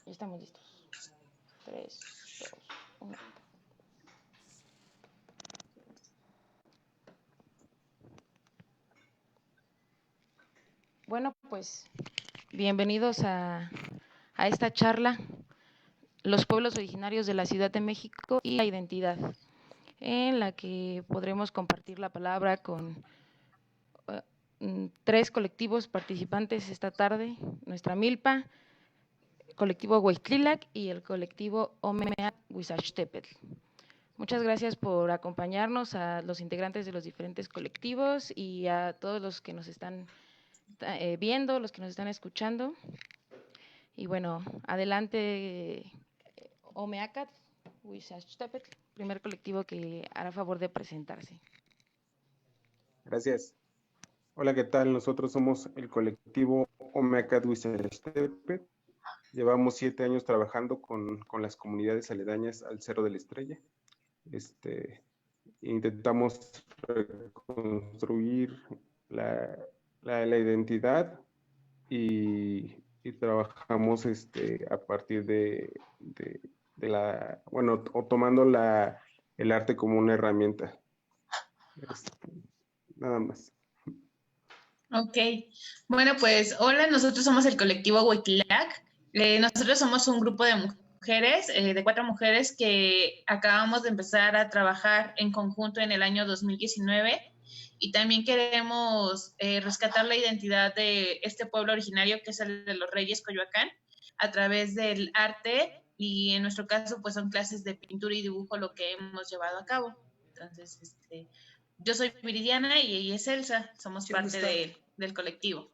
Ya estamos listos. 3, 2, 1. Bueno, pues bienvenidos a esta charla, los pueblos originarios de la Ciudad de México y la identidad, en la que podremos compartir la palabra con 3 colectivos participantes esta tarde, nuestra milpa, colectivo Huaytlilac y el colectivo Omeak Huizachtepetl. Muchas gracias por acompañarnos a los integrantes de los diferentes colectivos y a todos los que nos están viendo, los que nos están escuchando. Y bueno, adelante Omeacat Huizachtepetl, primer colectivo que hará favor de presentarse. Gracias. Hola, ¿qué tal? Nosotros somos el colectivo Omeacat Huizachtepetl. Llevamos 7 años trabajando con las comunidades aledañas al Cerro de la Estrella. Intentamos reconstruir la identidad y trabajamos a partir de la, bueno, o tomando el arte como una herramienta. Nada más. Ok, bueno pues hola, nosotros somos el colectivo Huaytlilac. Nosotros somos un grupo de mujeres, de 4 mujeres que acabamos de empezar a trabajar en conjunto en el año 2019 y también queremos rescatar la identidad de este pueblo originario que es el de los Reyes Coyoacán a través del arte y en nuestro caso pues son clases de pintura y dibujo lo que hemos llevado a cabo. Entonces, yo soy Viridiana y ella es Elsa, somos parte del colectivo.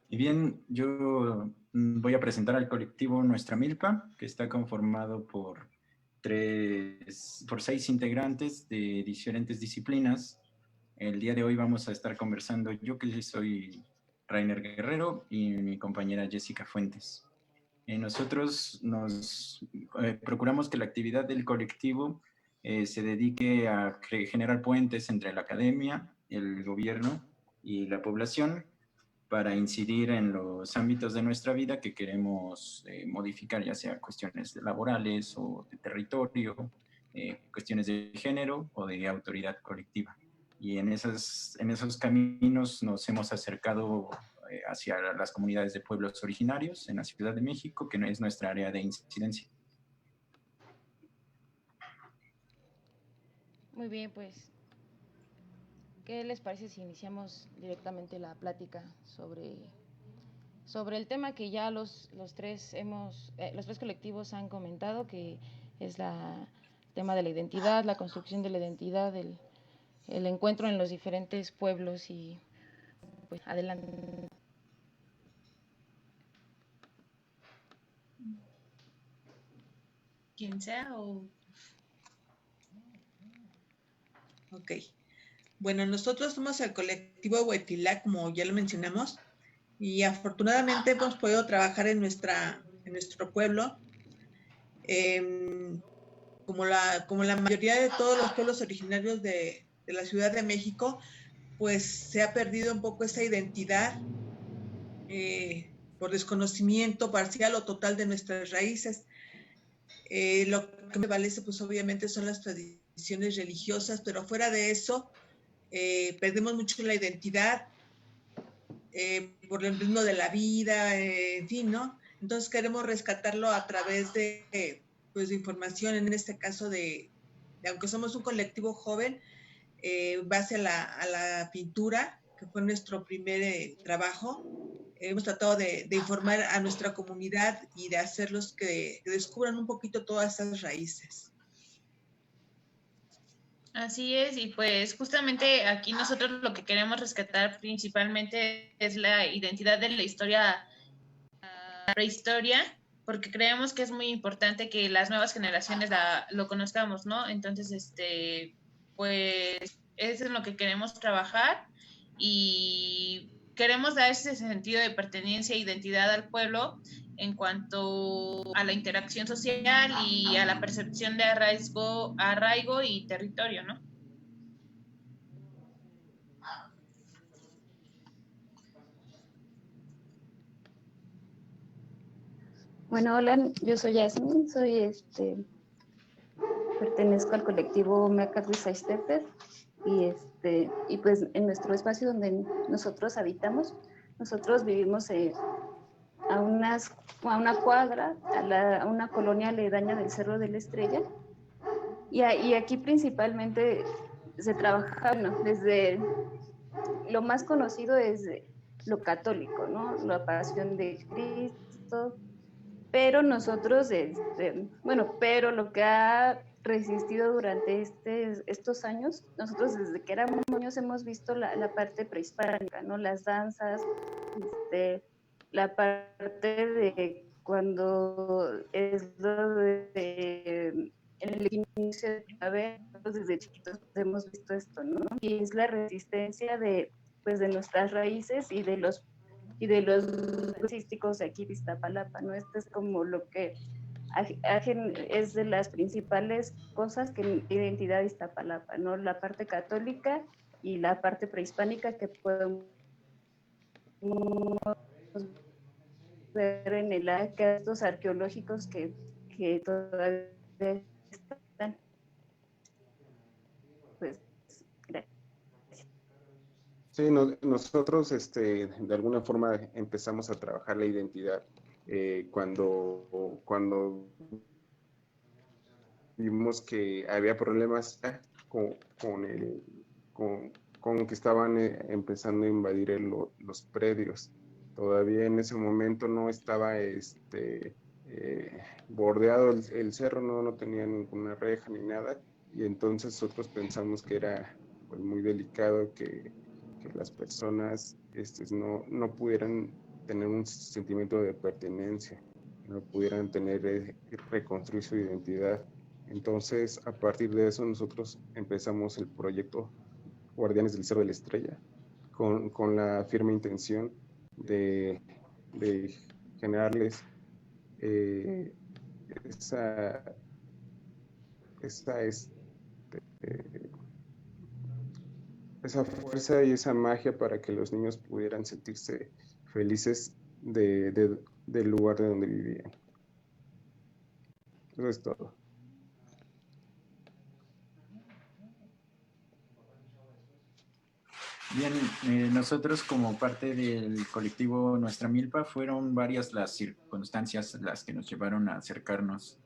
Y bien, yo voy a presentar al colectivo Nuestra Milpa, que está conformado por 6 integrantes de diferentes disciplinas. El día de hoy vamos a estar conversando yo, que soy Rainer Guerrero, y mi compañera Jessica Fuentes. Nosotros procuramos que la actividad del colectivo se dedique a generar puentes entre la academia, el gobierno y la población para incidir en los ámbitos de nuestra vida que queremos modificar, ya sea cuestiones laborales o de territorio, cuestiones de género o de autoridad colectiva. Y en esos caminos nos hemos acercado hacia las comunidades de pueblos originarios en la Ciudad de México, que es nuestra área de incidencia. Muy bien, pues, ¿qué les parece si iniciamos directamente la plática sobre el tema que ya los tres colectivos han comentado, que es el tema de la identidad, la construcción de la identidad, el encuentro en los diferentes pueblos y pues adelante. ¿Quién sea o...? Ok. Bueno, nosotros somos el colectivo Huaytlilac, como ya lo mencionamos, y afortunadamente hemos podido trabajar en nuestro pueblo. Como la mayoría de todos los pueblos originarios de la Ciudad de México, pues se ha perdido un poco esa identidad por desconocimiento parcial o total de nuestras raíces. Lo que me prevalece, pues obviamente son las tradiciones religiosas, pero fuera de eso, perdemos mucho la identidad por el ritmo de la vida, en fin, ¿no? Entonces queremos rescatarlo a través de información, en este caso aunque somos un colectivo joven, base a la pintura, que fue nuestro primer trabajo. Hemos tratado de informar a nuestra comunidad y de hacerlos que descubran un poquito todas esas raíces. Así es, y pues justamente aquí nosotros lo que queremos rescatar principalmente es la identidad de la historia, la prehistoria, porque creemos que es muy importante que las nuevas generaciones lo conozcamos, ¿no? Entonces, pues es en lo que queremos trabajar y queremos dar ese sentido de pertenencia e identidad al pueblo en cuanto a la interacción social y a la percepción de arraigo y territorio, ¿no? Bueno, hola, yo soy Yasmin, pertenezco al colectivo Mecat Huizaixtepetl y pues en nuestro espacio donde nosotros habitamos, nosotros vivimos a una cuadra, a una colonia aledaña del Cerro de la Estrella, y aquí principalmente se trabaja, bueno, desde lo más conocido es lo católico, ¿no? La pasión de Cristo, pero nosotros, pero lo que ha resistido durante estos años, nosotros desde que éramos niños hemos visto la parte prehispánica, ¿no? Las danzas, la parte de cuando es lo de el inicio de primavera, desde chiquitos hemos visto esto, ¿no? Y es la resistencia pues, de nuestras raíces y de los artísticos de aquí de Iztapalapa, ¿no? Esto es como lo que es de las principales cosas que identidad de Iztapalapa, ¿no? La parte católica y la parte prehispánica que podemos ver en el estos arqueológicos que todavía están. Pues, gracias. Sí, nosotros de alguna forma empezamos a trabajar la identidad cuando vimos que había problemas con que estaban empezando a invadir los predios. Todavía en ese momento no estaba bordeado el cerro, no tenía ninguna reja ni nada, y entonces nosotros pensamos que era pues, muy delicado que las personas no pudieran tener un sentimiento de pertenencia, no pudieran reconstruir su identidad. Entonces, a partir de eso, nosotros empezamos el proyecto Guardianes del Cerro de la Estrella, con la firme intención de generarles esa fuerza y esa magia para que los niños pudieran sentirse felices del lugar de donde vivían. Eso es todo. Bien, nosotros como parte del colectivo Nuestra Milpa fueron varias las circunstancias las que nos llevaron a acercarnos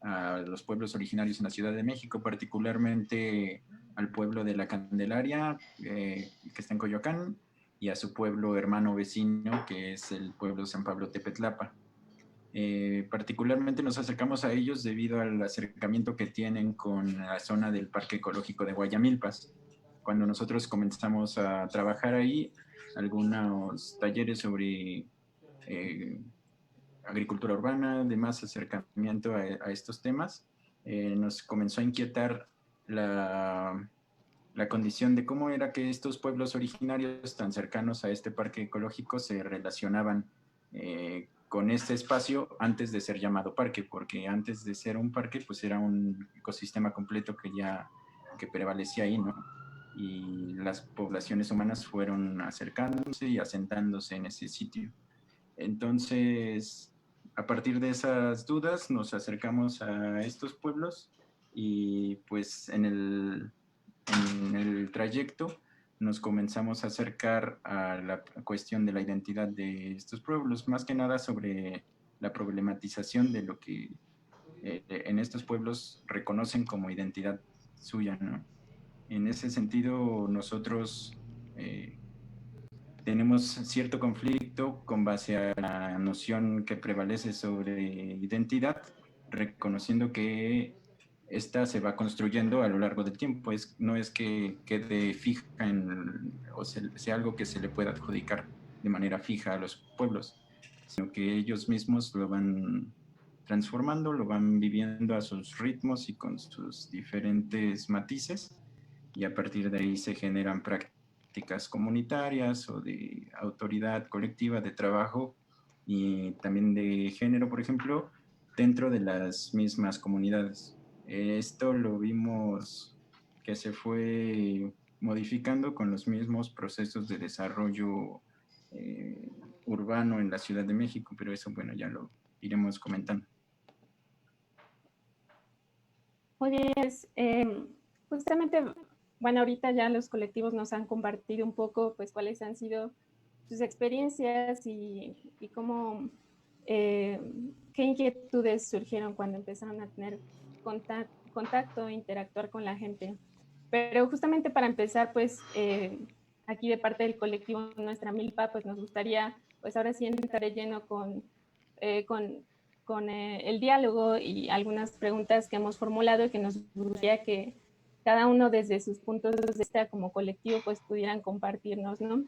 a los pueblos originarios en la Ciudad de México, particularmente al pueblo de La Candelaria, que está en Coyoacán, y a su pueblo hermano vecino, que es el pueblo San Pablo Tepetlapa. Particularmente nos acercamos a ellos debido al acercamiento que tienen con la zona del Parque Ecológico de Guayamilpas. Cuando nosotros comenzamos a trabajar ahí, algunos talleres sobre agricultura urbana, de más acercamiento a estos temas, nos comenzó a inquietar la condición de cómo era que estos pueblos originarios tan cercanos a este parque ecológico se relacionaban con este espacio antes de ser llamado parque, porque antes de ser un parque, pues era un ecosistema completo que prevalecía ahí, ¿no? Y las poblaciones humanas fueron acercándose y asentándose en ese sitio. Entonces, a partir de esas dudas, nos acercamos a estos pueblos y pues en el trayecto nos comenzamos a acercar a la cuestión de la identidad de estos pueblos, más que nada sobre la problematización de lo que en estos pueblos reconocen como identidad suya, ¿no? En ese sentido, nosotros tenemos cierto conflicto con base a la noción que prevalece sobre identidad, reconociendo que esta se va construyendo a lo largo del tiempo. No es que quede fija o sea algo que se le pueda adjudicar de manera fija a los pueblos, sino que ellos mismos lo van transformando, lo van viviendo a sus ritmos y con sus diferentes matices, y a partir de ahí se generan prácticas comunitarias o de autoridad colectiva de trabajo y también de género, por ejemplo, dentro de las mismas comunidades. Esto lo vimos que se fue modificando con los mismos procesos de desarrollo urbano en la Ciudad de México, pero eso, bueno, ya lo iremos comentando. Muy bien, justamente, bueno, ahorita ya los colectivos nos han compartido un poco, pues, cuáles han sido sus experiencias y cómo, qué inquietudes surgieron cuando empezaron a tener contacto, interactuar con la gente. Pero justamente para empezar, pues, aquí de parte del colectivo Nuestra Milpa, pues nos gustaría, pues ahora sí entrar de lleno con el diálogo y algunas preguntas que hemos formulado y que nos gustaría que cada uno desde sus puntos de vista como colectivo pues pudieran compartirnos, ¿no?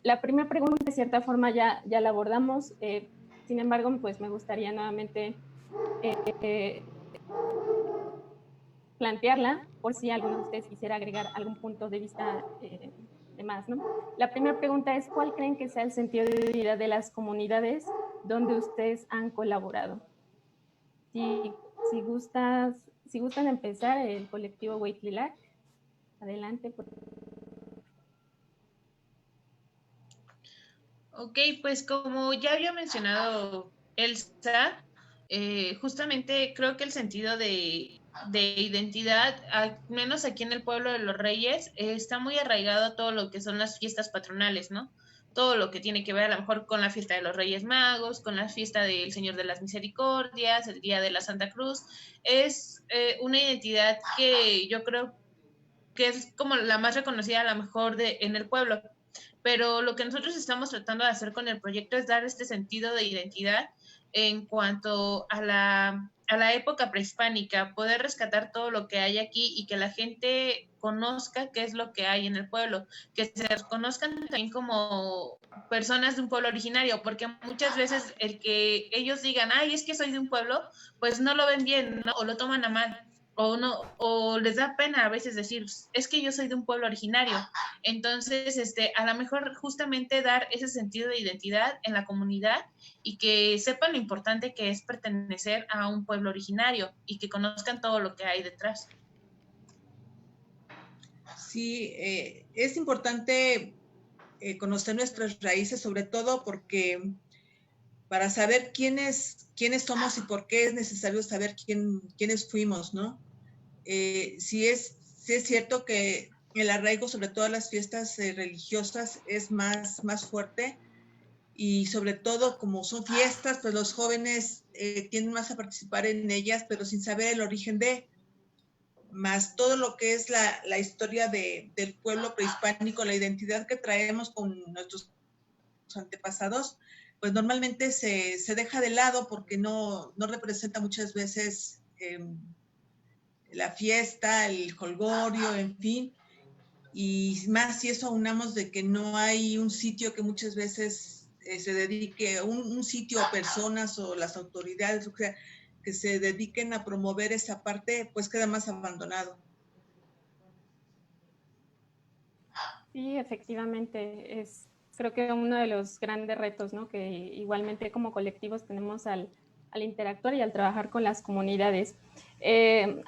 La primera pregunta de cierta forma ya la abordamos, sin embargo pues me gustaría nuevamente plantearla por si alguno de ustedes quisiera agregar algún punto de vista de más, ¿no? La primera pregunta es, ¿cuál creen que sea el sentido de vida de las comunidades donde ustedes han colaborado? Si gustan empezar, el colectivo Hueytlilac, adelante. Ok, pues como ya había mencionado Elsa, justamente creo que el sentido de identidad, al menos aquí en el pueblo de Los Reyes, está muy arraigado a todo lo que son las fiestas patronales, ¿no? Todo lo que tiene que ver a lo mejor con la fiesta de los Reyes Magos, con la fiesta del Señor de las Misericordias, el Día de la Santa Cruz. Es una identidad que yo creo que es como la más reconocida a lo mejor en el pueblo. Pero lo que nosotros estamos tratando de hacer con el proyecto es dar este sentido de identidad en cuanto a la época prehispánica, poder rescatar todo lo que hay aquí y que la gente conozca qué es lo que hay en el pueblo, que se conozcan también como personas de un pueblo originario, porque muchas veces el que ellos digan, ay, es que soy de un pueblo, pues no lo ven bien, ¿no? O lo toman a mal, o no, o les da pena a veces decir, es que yo soy de un pueblo originario. Entonces, a lo mejor justamente dar ese sentido de identidad en la comunidad y que sepan lo importante que es pertenecer a un pueblo originario y que conozcan todo lo que hay detrás. Sí, es importante conocer nuestras raíces, sobre todo porque para saber quiénes somos y por qué es necesario saber quiénes fuimos, ¿no? Sí es cierto que el arraigo, sobre todo a las fiestas religiosas, es más fuerte, y sobre todo como son fiestas, pues los jóvenes tienden más a participar en ellas, pero sin saber el origen de, más todo lo que es la historia del pueblo prehispánico, la identidad que traemos con nuestros antepasados, pues normalmente se deja de lado porque no representa muchas veces la fiesta, el jolgorio, en fin, y más si eso aunamos de que no hay un sitio que muchas veces se dedique, un sitio o personas o las autoridades, o sea, que se dediquen a promover esa parte, pues queda más abandonado. Sí, efectivamente, creo que uno de los grandes retos, ¿no? Que igualmente como colectivos tenemos al interactuar y al trabajar con las comunidades.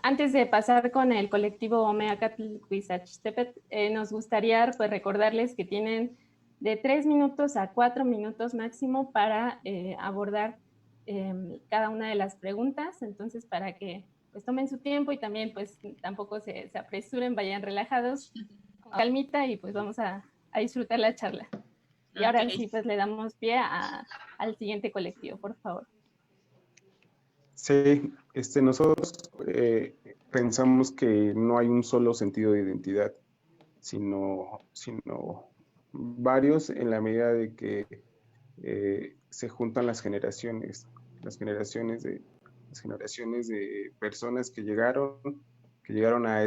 Antes de pasar con el colectivo Omeacatl Huizachtepetl, nos gustaría pues, recordarles que tienen de 3 minutos a 4 minutos máximo para abordar cada una de las preguntas, entonces para que pues tomen su tiempo y también pues tampoco se apresuren, vayan relajados, con calmita y pues vamos a disfrutar la charla. Y ahora sí, pues le damos pie al siguiente colectivo, por favor. Sí, nosotros pensamos que no hay un solo sentido de identidad, sino varios en la medida de que se juntan las generaciones de personas que llegaron a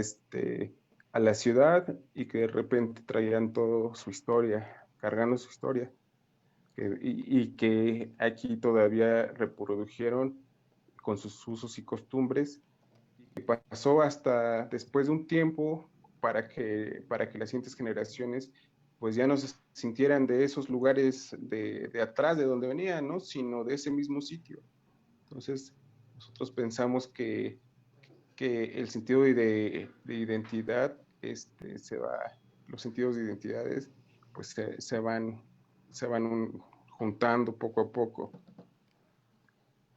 la ciudad y que de repente traían toda su historia, cargando su historia, y que aquí todavía reprodujeron con sus usos y costumbres, y que pasó hasta después de un tiempo para que las siguientes generaciones pues ya no se sintieran de esos lugares de atrás de donde venían, ¿no? Sino de ese mismo sitio. Entonces, nosotros pensamos que el sentido de identidad los sentidos de identidades pues se van juntando poco a poco.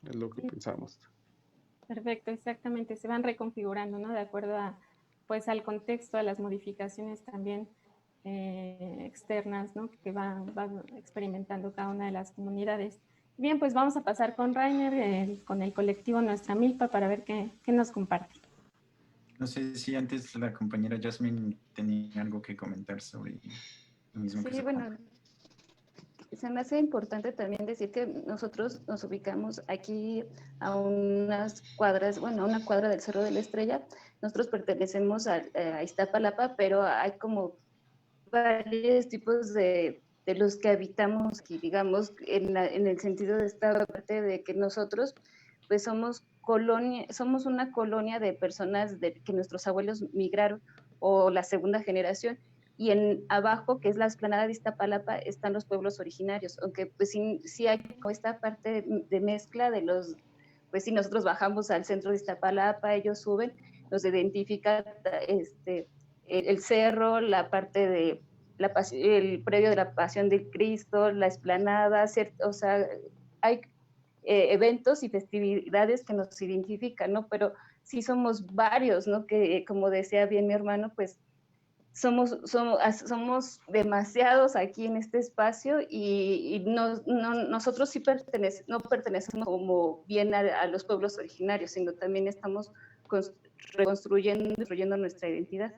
es lo que pensamos. Perfecto, exactamente. Se van reconfigurando, ¿no? De acuerdo a, pues, al contexto, a las modificaciones también externas, ¿no? Que van experimentando cada una de las comunidades. Bien, pues vamos a pasar con Rainer, con el colectivo Nuestra Milpa, para ver qué nos comparte. No sé si antes la compañera Jasmine tenía algo que comentar sobre lo mismo que Sí, se bueno, se me hace importante también decir que nosotros nos ubicamos aquí a unas cuadras, bueno, a una cuadra del Cerro de la Estrella. Nosotros pertenecemos a Iztapalapa, pero hay como varios tipos de los que habitamos aquí, digamos, en el sentido de esta parte de que nosotros, pues somos una colonia de personas que nuestros abuelos migraron, o la segunda generación, y en abajo, que es la explanada de Iztapalapa, están los pueblos originarios, aunque pues sí hay como esta parte de mezcla de los, pues si nosotros bajamos al centro de Iztapalapa, ellos suben, nos identifica el cerro, la parte de el predio de la Pasión de Cristo, la explanada, o sea, hay eventos y festividades que nos identifican, ¿no? Pero sí somos varios, ¿no? Que como decía bien mi hermano, pues somos demasiados aquí en este espacio y nosotros sí no pertenecemos como bien a los pueblos originarios, sino también estamos reconstruyendo nuestra identidad.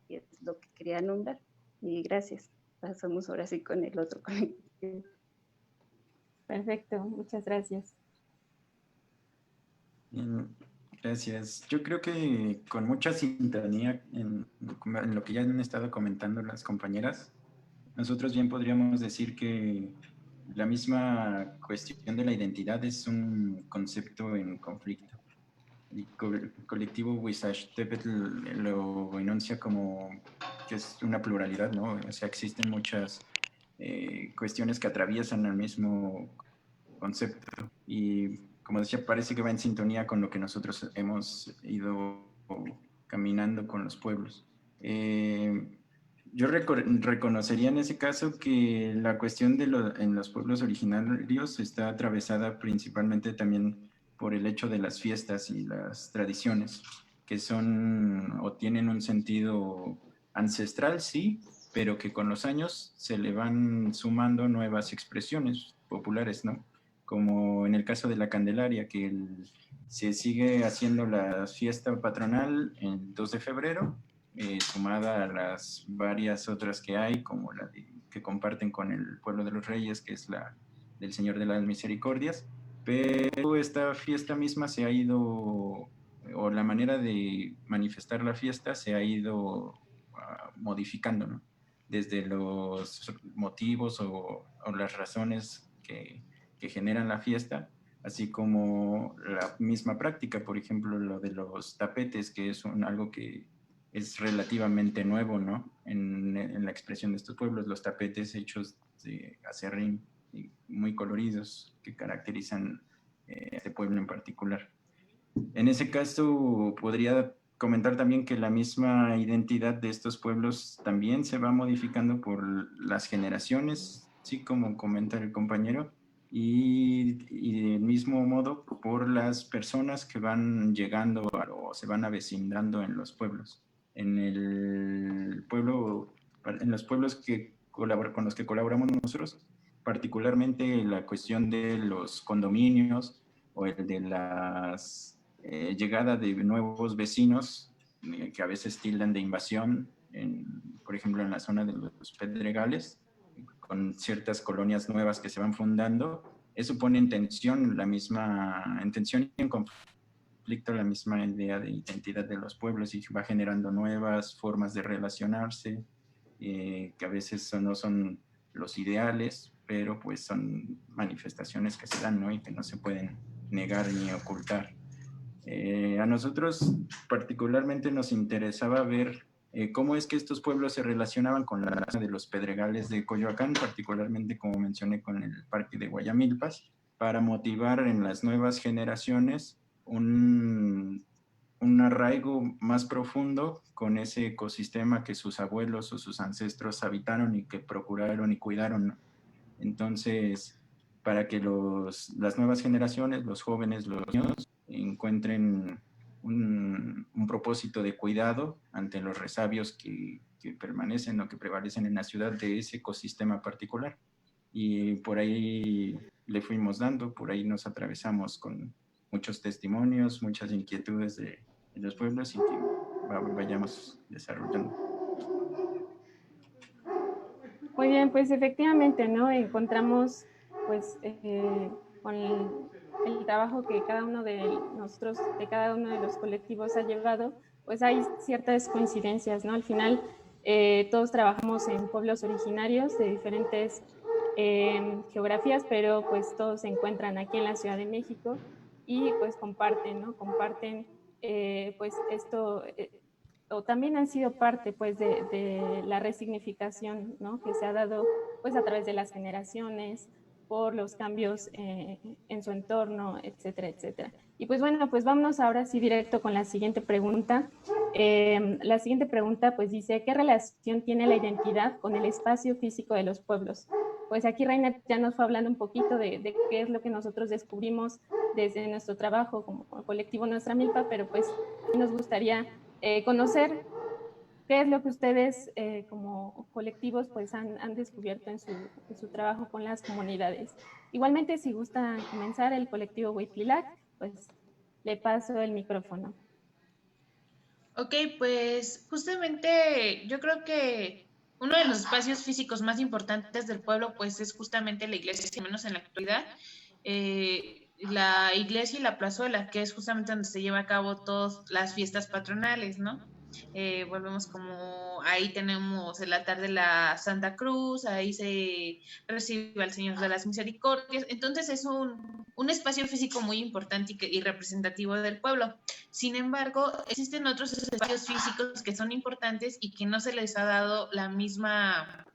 Y es lo que quería nombrar. Y gracias. Pasamos ahora sí con el otro colectivo. Perfecto, muchas gracias. Gracias. Yo creo que con mucha sintonía en lo que ya han estado comentando las compañeras, nosotros bien podríamos decir que la misma cuestión de la identidad es un concepto en conflicto. El colectivo Huizachtepetl lo enuncia como que es una pluralidad, ¿no? O sea, existen muchas cuestiones que atraviesan el mismo concepto y, como decía, parece que va en sintonía con lo que nosotros hemos ido caminando con los pueblos. Yo reconocería en ese caso que la cuestión en los pueblos originarios está atravesada principalmente también por el hecho de las fiestas y las tradiciones, que son o tienen un sentido ancestral, sí, pero que con los años se le van sumando nuevas expresiones populares, ¿no? Como en el caso de la Candelaria, que se sigue haciendo la fiesta patronal el 2 de febrero, sumada a las varias otras que hay, como que comparten con el pueblo de los Reyes, que es la del Señor de las Misericordias, pero esta fiesta misma se ha ido, o la manera de manifestar la fiesta se ha ido modificando, ¿no? Desde los motivos o las razones que generan la fiesta, así como la misma práctica, por ejemplo, lo de los tapetes, que es algo que es relativamente nuevo, ¿no? En la expresión de estos pueblos, los tapetes hechos de acerrín, muy coloridos, que caracterizan este pueblo en particular. En ese caso, podría comentar también que la misma identidad de estos pueblos también se va modificando por las generaciones, sí, como comenta el compañero, y del mismo modo por las personas que van llegando o se van avecindando en los pueblos. En los pueblos con los que colaboramos nosotros, particularmente la cuestión de los condominios o el de las llegada de nuevos vecinos que a veces tildan de invasión, por ejemplo en la zona de los Pedregales, con ciertas colonias nuevas que se van fundando. Eso pone en tensión y en conflicto la misma idea de identidad de los pueblos y va generando nuevas formas de relacionarse, que a veces no son los ideales, pero pues son manifestaciones que se dan, ¿no? Y que no se pueden negar ni ocultar. A nosotros particularmente nos interesaba ver cómo es que estos pueblos se relacionaban con la zona de los Pedregales de Coyoacán, particularmente, como mencioné, con el Parque de Guayamilpas, para motivar en las nuevas generaciones un arraigo más profundo con ese ecosistema que sus abuelos o sus ancestros habitaron y que procuraron y cuidaron, ¿no? Entonces, para que las nuevas generaciones, los jóvenes, los niños, encuentren un propósito de cuidado ante los resabios que permanecen o que prevalecen en la ciudad de ese ecosistema particular. Y por ahí le fuimos dando, por ahí nos atravesamos con muchos testimonios, muchas inquietudes de los pueblos y que vayamos desarrollando. Muy bien, pues efectivamente, ¿no? Encontramos, pues, con el trabajo que cada uno de nosotros, de cada uno de los colectivos ha llevado, pues hay ciertas coincidencias, ¿no? Al final, todos trabajamos en pueblos originarios de diferentes geografías, pero pues todos se encuentran aquí en la Ciudad de México y pues comparten, ¿no? Comparten, pues esto... o también han sido parte pues de la resignificación, ¿no? Que se ha dado pues a través de las generaciones, por los cambios en su entorno, etcétera, etcétera. Y pues bueno, pues vámonos ahora sí directo con la siguiente pregunta. La siguiente pregunta pues dice, ¿qué relación tiene la identidad con el espacio físico de los pueblos? Pues aquí Rainer ya nos fue hablando un poquito de qué es lo que nosotros descubrimos desde nuestro trabajo como colectivo Nuestra Milpa, pero pues nos gustaría conocer qué es lo que ustedes como colectivos pues han descubierto en su trabajo con las comunidades. Igualmente, si gusta comenzar el colectivo Huitlilac, pues le paso el micrófono. Ok, pues justamente yo creo que uno de los espacios físicos más importantes del pueblo pues es justamente la iglesia, al menos en la actualidad. La iglesia y la plazuela, que es justamente donde se lleva a cabo todas las fiestas patronales, ¿no? Volvemos como, ahí tenemos el altar de la Santa Cruz, ahí se recibe al Señor de las Misericordias, entonces es un espacio físico muy importante y representativo del pueblo. Sin embargo, existen otros espacios físicos que son importantes y que no se les ha dado la misma,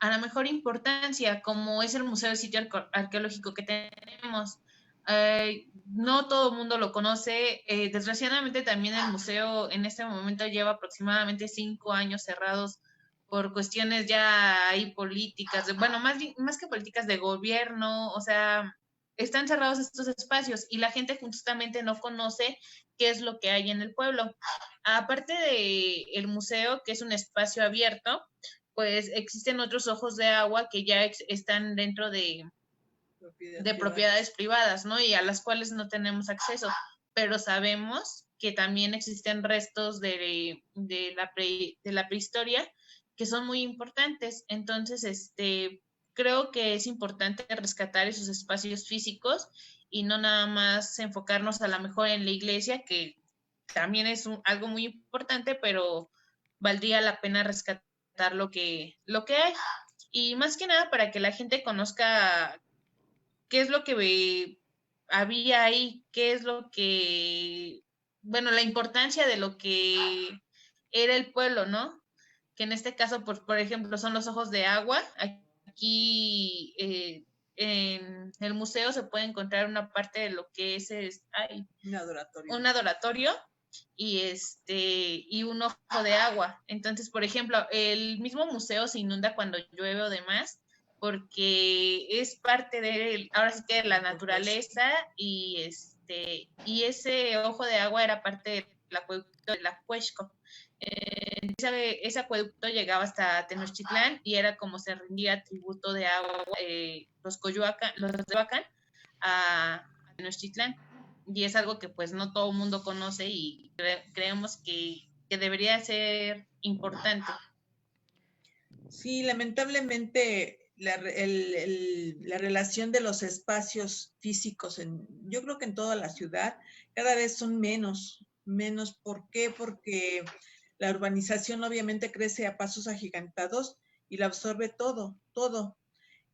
a la mejor importancia, como es el Museo del Sitio Arqueológico que tenemos. No todo el mundo lo conoce. Desgraciadamente también el museo en este momento lleva aproximadamente 5 años cerrados por cuestiones ya ahí políticas, bueno, más que políticas de gobierno, o sea, están cerrados estos espacios y la gente justamente no conoce qué es lo que hay en el pueblo. Aparte del museo, que es un espacio abierto, pues existen otros ojos de agua que ya están dentro de propiedades privadas, ¿no? Y a las cuales no tenemos acceso, pero sabemos que también existen restos de la prehistoria que son muy importantes. Entonces, creo que es importante rescatar esos espacios físicos y no nada más enfocarnos a lo mejor en la iglesia, que también es algo muy importante, pero valdría la pena rescatar lo que hay. Y más que nada para que la gente conozca qué es lo que había ahí, qué es lo que, bueno, la importancia de lo que era el pueblo, ¿no? Que en este caso, por ejemplo, son los ojos de agua. Aquí en el museo se puede encontrar una parte de lo que es un adoratorio y un ojo de agua. Entonces, por ejemplo, el mismo museo se inunda cuando llueve o demás, porque es parte de, ahora sí que de la naturaleza, y ese ojo de agua era parte del acueducto de la Cuexco. Ese acueducto llegaba hasta Tenochtitlán y era como se rendía tributo de agua los de Coyoacán a Tenochtitlán. Y es algo que pues no todo el mundo conoce y creemos que debería ser importante. Sí, lamentablemente la relación de los espacios físicos, yo creo que en toda la ciudad, cada vez son menos. ¿Por qué? Porque la urbanización obviamente crece a pasos agigantados y la absorbe todo.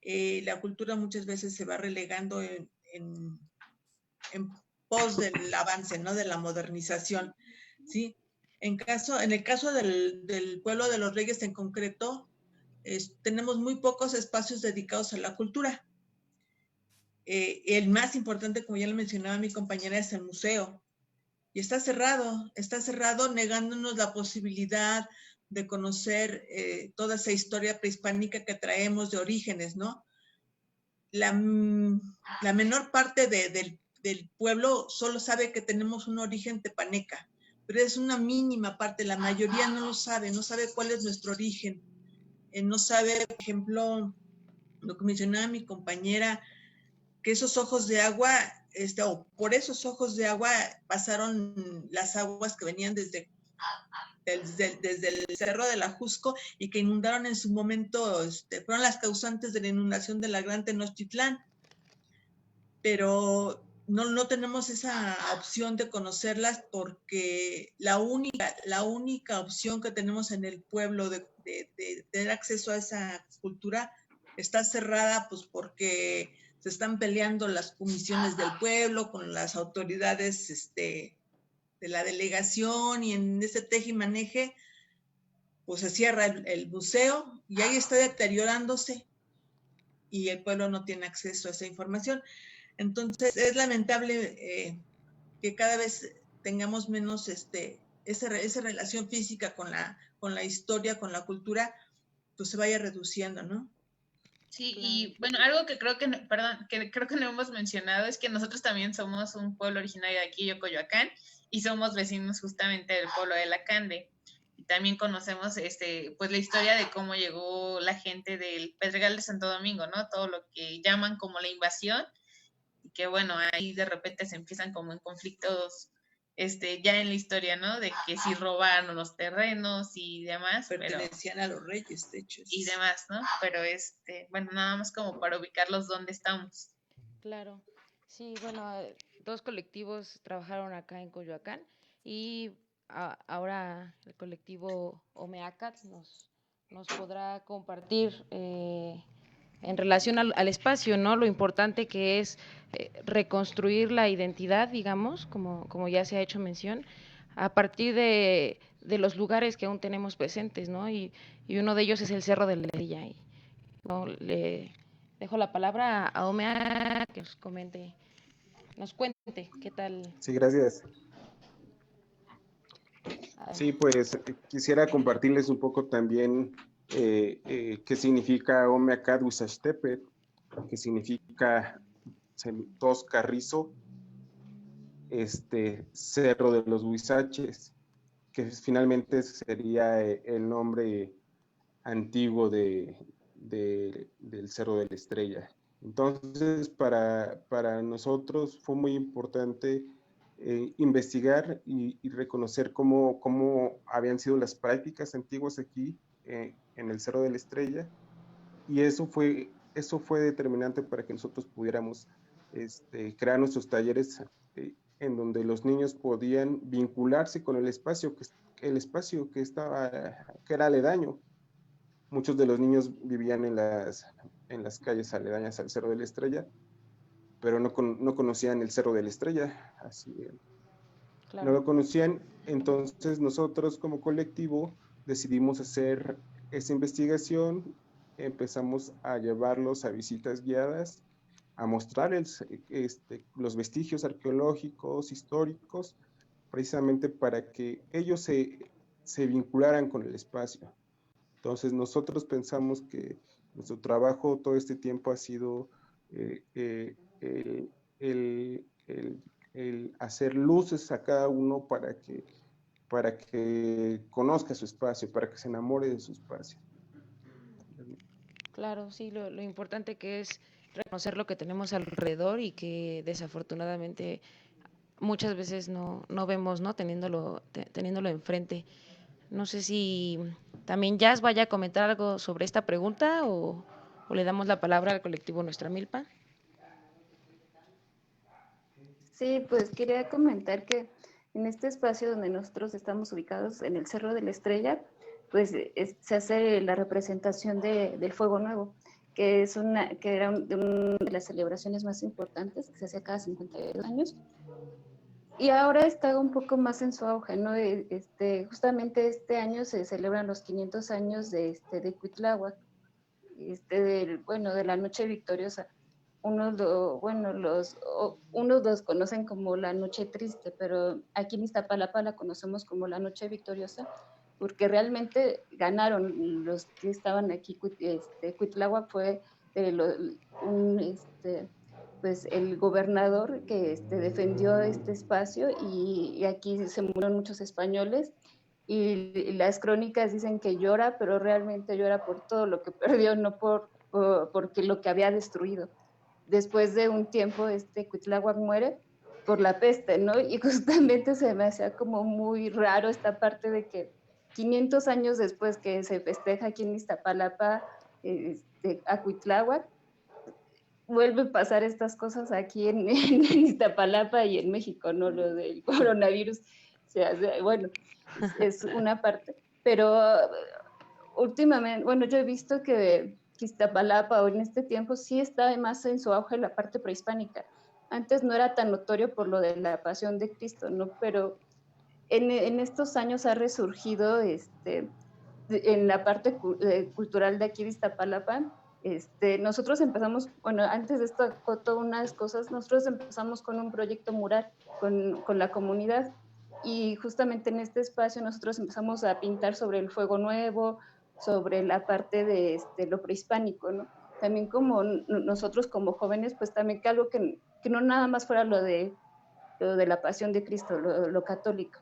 La cultura muchas veces se va relegando en pos del avance, ¿no? De la modernización, ¿sí? En el caso del pueblo de los Reyes en concreto, tenemos muy pocos espacios dedicados a la cultura. El más importante, como ya lo mencionaba mi compañera, es el museo. Y está cerrado negándonos la posibilidad de conocer toda esa historia prehispánica que traemos de orígenes, ¿no? la menor parte del pueblo solo sabe que tenemos un origen tepaneca, pero es una mínima parte, la mayoría no lo sabe, no sabe cuál es nuestro origen, no sabe, por ejemplo, lo que mencionaba mi compañera, que esos ojos de agua, o por esos ojos de agua pasaron las aguas que venían desde el Cerro de la Jusco y que inundaron en su momento, fueron las causantes de la inundación de la Gran Tenochtitlán. Pero no tenemos esa opción de conocerlas porque la única opción que tenemos en el pueblo de tener acceso a esa cultura está cerrada, pues porque se están peleando las comisiones del pueblo con las autoridades de la delegación, y en ese teje y maneje pues se cierra el museo y ahí está deteriorándose y el pueblo no tiene acceso a esa información. Entonces es lamentable que cada vez tengamos menos esa relación física con la historia, con la cultura, pues se vaya reduciendo, ¿no? Sí, y bueno, algo que creo que, que creo que no hemos mencionado es que nosotros también somos un pueblo originario de aquí, Yocoyoacán, y somos vecinos justamente del pueblo de Lacande. Y también conocemos pues la historia de cómo llegó la gente del Pedregal de Santo Domingo, ¿no? Todo lo que llaman como la invasión, y que bueno, ahí de repente se empiezan como en conflictos ya en la historia, ¿no? De que si robaron los terrenos y demás. Pertenecían a los reyes, de hecho. Y demás, ¿no? Pero bueno, nada más como para ubicarlos dónde estamos. Claro, sí, bueno, dos colectivos trabajaron acá en Coyoacán y ahora el colectivo Omeacat nos podrá compartir en relación al espacio, ¿no? Lo importante que es reconstruir la identidad, digamos, como ya se ha hecho mención, a partir de los lugares que aún tenemos presentes, ¿no? Y uno de ellos es el Cerro de la Estrella. Y, ¿no? Le dejo la palabra a Omea que nos cuente qué tal. Sí, gracias. Sí, pues quisiera compartirles un poco también qué significa Omeacat Huizachtepetl, que significa Toscarrizo, Cerro de los Huizaches, que finalmente sería el nombre antiguo del Cerro de la Estrella. Entonces, para nosotros fue muy importante investigar y reconocer cómo habían sido las prácticas antiguas aquí en el Cerro de la Estrella, y eso fue determinante para que nosotros pudiéramos crear nuestros talleres en donde los niños podían vincularse con el espacio que era aledaño. Muchos de los niños vivían en las calles aledañas al Cerro de la Estrella, pero no conocían el Cerro de la Estrella, así claro. No lo conocían. Entonces nosotros como colectivo decidimos hacer esa investigación, empezamos a llevarlos a visitas guiadas, a mostrarles los vestigios arqueológicos, históricos, precisamente para que ellos se vincularan con el espacio. Entonces nosotros pensamos que nuestro trabajo todo este tiempo ha sido el hacer luces a cada uno para que conozca su espacio, para que se enamore de su espacio. Claro, sí, lo importante que es reconocer lo que tenemos alrededor y que desafortunadamente muchas veces no vemos, ¿no? Teniéndolo enfrente. No sé si también Jazz vaya a comentar algo sobre esta pregunta o le damos la palabra al colectivo Nuestra Milpa. Sí, pues quería comentar que en este espacio donde nosotros estamos ubicados, en el Cerro de la Estrella, pues se hace la representación del Fuego Nuevo, que era una de las celebraciones más importantes, que se hacía cada 52 años. Y ahora está un poco más en su auge, ¿no? Justamente este año se celebran los 500 años de Cuitláhuac, de la Noche Victoriosa. Unos los conocen como la Noche Triste, pero aquí en Iztapalapa la conocemos como la Noche Victoriosa, porque realmente ganaron los que estaban aquí. Cuitláhuac fue pues el gobernador que defendió este espacio y aquí se murieron muchos españoles y las crónicas dicen que llora, pero realmente llora por todo lo que perdió, no porque lo que había destruido. Después de un tiempo, Cuitláhuac muere por la peste, ¿no? Y justamente se me hacía como muy raro esta parte de que 500 años después que se festeja aquí en Iztapalapa a Cuitláhuac, vuelve a pasar estas cosas aquí en Iztapalapa y en México, ¿no? Lo del coronavirus, o sea, bueno, es una parte, pero últimamente, bueno, yo he visto que Iztapalapa o en este tiempo sí está más en su auge la parte prehispánica. Antes no era tan notorio por lo de la Pasión de Cristo, ¿no? Pero en estos años ha resurgido en la parte cultural de aquí de Iztapalapa. Nosotros empezamos, bueno, antes de esto, todas unas cosas, nosotros empezamos con un proyecto mural con la comunidad y justamente en este espacio nosotros empezamos a pintar sobre el fuego nuevo, sobre la parte de lo prehispánico, ¿no? También como nosotros como jóvenes, pues también que algo que no nada más fuera lo de la Pasión de Cristo, lo católico.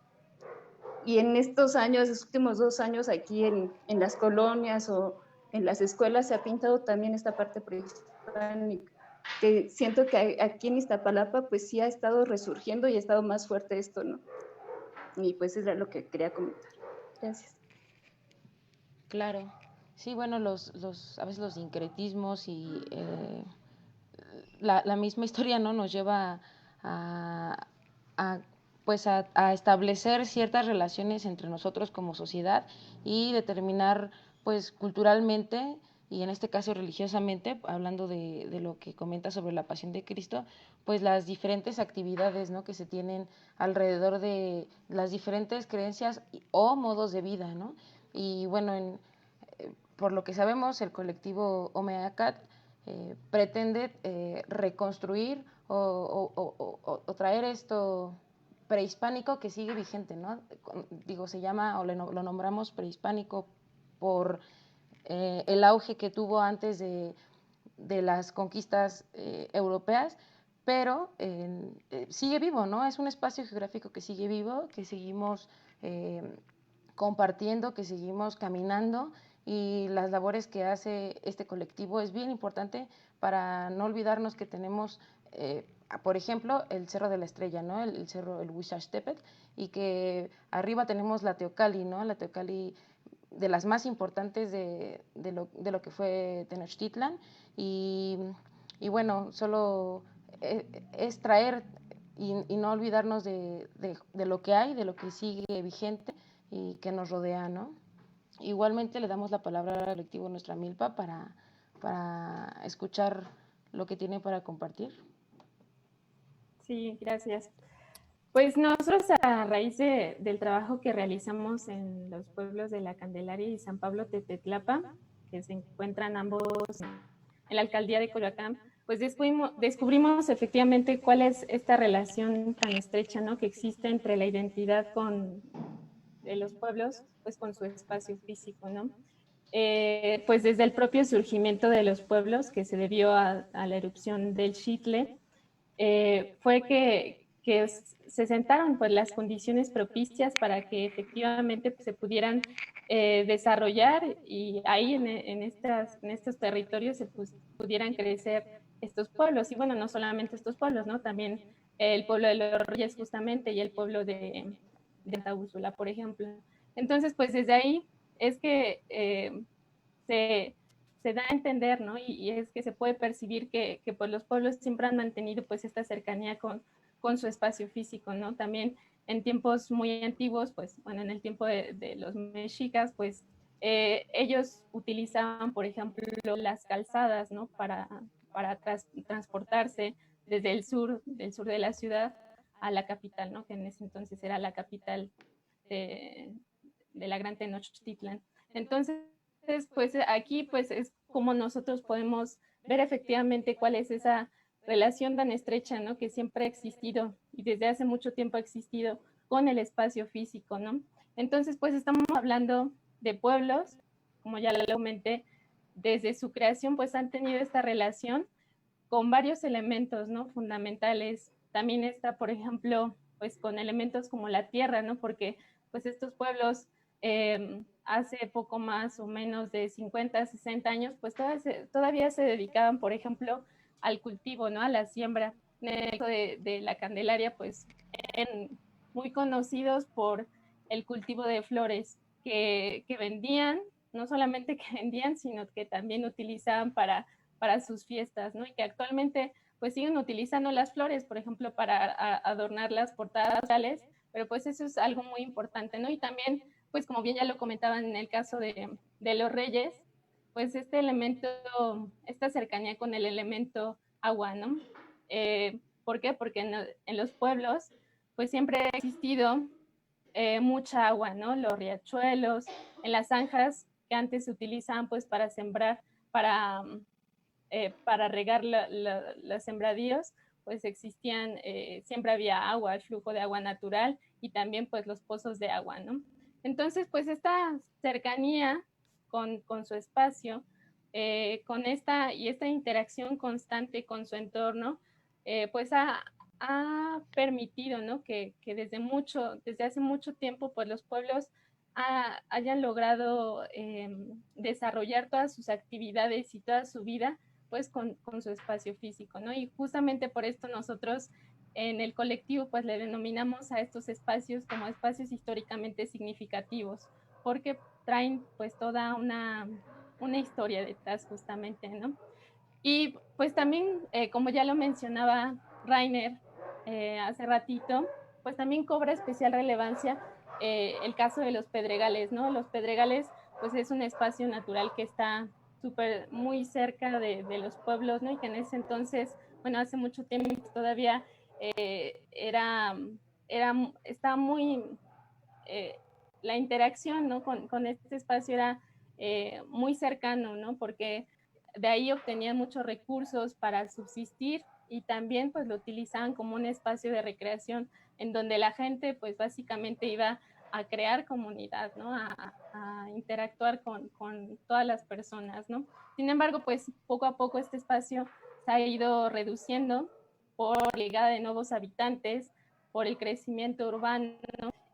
Y en estos años, los últimos 2 años, aquí en las colonias o en las escuelas se ha pintado también esta parte prehispánica, que siento que aquí en Iztapalapa pues sí ha estado resurgiendo y ha estado más fuerte esto, ¿no? Y pues es lo que quería comentar. Gracias. Claro. Sí, bueno, a veces los sincretismos y la misma historia, ¿no? Nos lleva pues a establecer ciertas relaciones entre nosotros como sociedad y determinar pues culturalmente y en este caso religiosamente, hablando de lo que comenta sobre la Pasión de Cristo, pues las diferentes actividades, ¿no? que se tienen alrededor de las diferentes creencias o modos de vida, ¿no? Y bueno, por lo que sabemos, el colectivo Omeacat pretende reconstruir o traer esto prehispánico que sigue vigente, ¿no? Digo, se llama o lo nombramos prehispánico por el auge que tuvo antes de las conquistas europeas, pero sigue vivo, ¿no? Es un espacio geográfico que sigue vivo, que seguimos compartiendo, que seguimos caminando y las labores que hace este colectivo es bien importante para no olvidarnos que tenemos, por ejemplo, el Cerro de la Estrella, ¿no? El cerro, el Huizachtepetl, y que arriba tenemos la Teocalli, ¿no? La Teocalli de las más importantes de lo que fue Tenochtitlan y bueno, solo es traer y no olvidarnos de lo que hay, de lo que sigue vigente y que nos rodea, ¿no? Igualmente le damos la palabra al colectivo Nuestra Milpa para escuchar lo que tiene para compartir. Sí, gracias. Pues nosotros a raíz del trabajo que realizamos en los pueblos de La Candelaria y San Pablo Tepetlapa, que se encuentran ambos en la alcaldía de Coyoacán, pues descubrimos efectivamente cuál es esta relación tan estrecha, ¿no? que existe entre la identidad de los pueblos, pues con su espacio físico, ¿no? Pues desde el propio surgimiento de los pueblos, que se debió a la erupción del Xitle, fue que se sentaron pues, las condiciones propicias para que efectivamente pues, se pudieran desarrollar y ahí en estos territorios se pudieran crecer estos pueblos. Y bueno, no solamente estos pueblos, ¿no? También el pueblo de los Reyes justamente y el pueblo de Santa Úrsula, por ejemplo. Entonces, pues desde ahí es que se da a entender, ¿no? Y es que se puede percibir que pues los pueblos siempre han mantenido pues esta cercanía con su espacio físico, ¿no? También en tiempos muy antiguos, pues bueno, en el tiempo de los mexicas, pues ellos utilizaban, por ejemplo, las calzadas, ¿no? Para transportarse desde el sur de la ciudad a la capital, ¿no? Que en ese entonces era la capital de la Gran Tenochtitlan. Entonces, pues aquí pues es como nosotros podemos ver efectivamente cuál es esa relación tan estrecha, ¿no? Que siempre ha existido y desde hace mucho tiempo ha existido con el espacio físico, ¿no? Entonces, pues estamos hablando de pueblos, como ya lo comenté, desde su creación pues han tenido esta relación con varios elementos, ¿no? Fundamentales. También está, por ejemplo, pues con elementos como la tierra, ¿no? Porque pues estos pueblos hace poco más o menos de 50, 60 años, pues todavía se dedicaban, por ejemplo, al cultivo, ¿no? A la siembra. En el caso de la Candelaria, pues eran muy conocidos por el cultivo de flores que vendían, no solamente que vendían, sino que también utilizaban para sus fiestas, ¿no? Y que actualmente pues siguen utilizando las flores, por ejemplo, para adornar las portadas, pero pues eso es algo muy importante, ¿no? Y también, pues como bien ya lo comentaban en el caso de los reyes, pues este elemento, esta cercanía con el elemento agua, ¿no? ¿Por qué? Porque en los pueblos, pues siempre ha existido mucha agua, ¿no? Los riachuelos, en las zanjas que antes se utilizaban pues para sembrar, para regar los sembradíos, pues existían, siempre había agua, el flujo de agua natural y también pues los pozos de agua, ¿no? Entonces, pues esta cercanía con su espacio, con esta interacción constante con su entorno, pues ha permitido, ¿no? Que desde hace mucho tiempo, pues los pueblos hayan logrado desarrollar todas sus actividades y toda su vida pues con su espacio físico, ¿no? Y justamente por esto nosotros en el colectivo pues le denominamos a estos espacios como espacios históricamente significativos, porque traen pues toda una historia detrás justamente, ¿no? Y pues también, como ya lo mencionaba Rainer hace ratito, pues también cobra especial relevancia el caso de los pedregales, ¿no? Los pedregales pues es un espacio natural que está muy cerca de los pueblos, ¿no? Y que en ese entonces, bueno, hace mucho tiempo todavía estaba muy, la interacción, ¿no? Con este espacio era muy cercano, ¿no? Porque de ahí obtenían muchos recursos para subsistir y también pues lo utilizaban como un espacio de recreación en donde la gente pues básicamente iba a crear comunidad, ¿no? A interactuar con todas las personas, ¿no? Sin embargo, pues poco a poco este espacio se ha ido reduciendo por la llegada de nuevos habitantes, por el crecimiento urbano,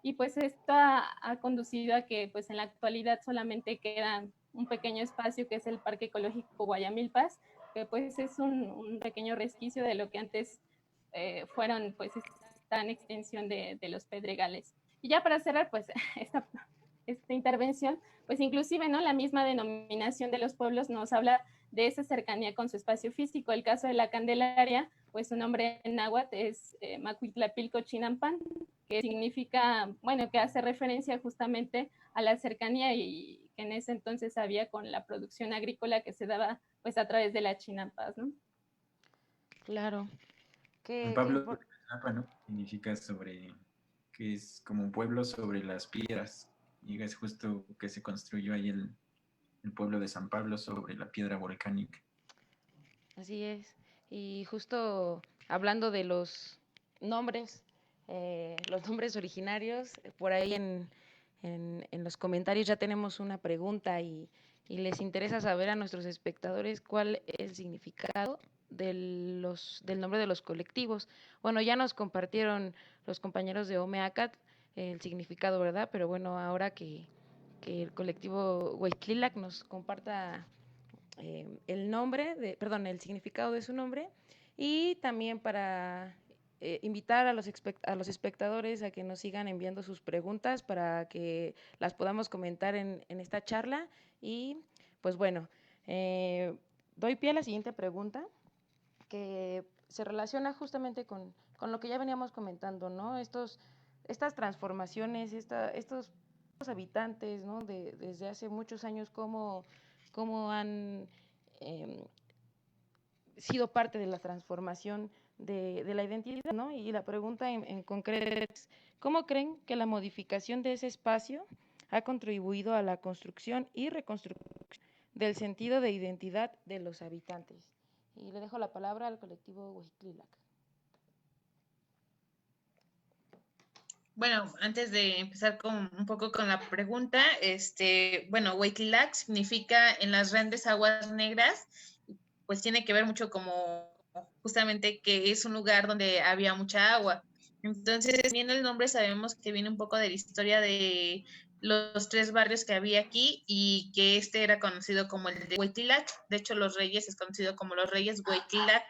y pues esto ha conducido a que pues en la actualidad solamente queda un pequeño espacio que es el Parque Ecológico Guayamilpas, que pues es un pequeño resquicio de lo que antes fueron pues esta extensión de los pedregales. Y ya para cerrar pues esta intervención, pues inclusive, ¿no? La misma denominación de los pueblos nos habla de esa cercanía con su espacio físico. El caso de la Candelaria, pues su nombre en náhuatl es Macuitlapilco Chinampan, que significa, bueno, que hace referencia justamente a la cercanía y que en ese entonces había con la producción agrícola que se daba pues a través de las chinampas, ¿no? Claro. San Pablo de Tlapa, ¿no? Significa que es como un pueblo sobre las piedras. Y es justo que se construyó ahí el pueblo de San Pablo sobre la piedra volcánica. Así es. Y justo hablando de los nombres originarios, por ahí en los comentarios ya tenemos una pregunta y les interesa saber a nuestros espectadores cuál es el significado del nombre de los colectivos. Bueno, ya nos compartieron los compañeros de Omeacat el significado, ¿verdad? Pero bueno, ahora que el colectivo Huaytlilac nos comparta el significado de su nombre, y también para invitar a los espectadores a que nos sigan enviando sus preguntas para que las podamos comentar en esta charla. Y pues bueno, doy pie a la siguiente pregunta, que se relaciona justamente con lo que ya veníamos comentando, ¿no? Estas transformaciones, estos habitantes, ¿no? Desde hace muchos años, cómo han sido parte de la transformación de la identidad, ¿no? Y la pregunta en concreto es, ¿cómo creen que la modificación de ese espacio ha contribuido a la construcción y reconstrucción del sentido de identidad de los habitantes? Y le dejo la palabra al colectivo Huaytlilac. Bueno, antes de empezar con un poco con la pregunta, bueno, Hueytlilac significa en las grandes aguas negras, pues tiene que ver mucho como justamente que es un lugar donde había mucha agua. Entonces, viendo el nombre, sabemos que viene un poco de la historia de los 3 barrios que había aquí y que este era conocido como el de Hueytlilac. De hecho, los Reyes es conocido como los Reyes Hueytlilac.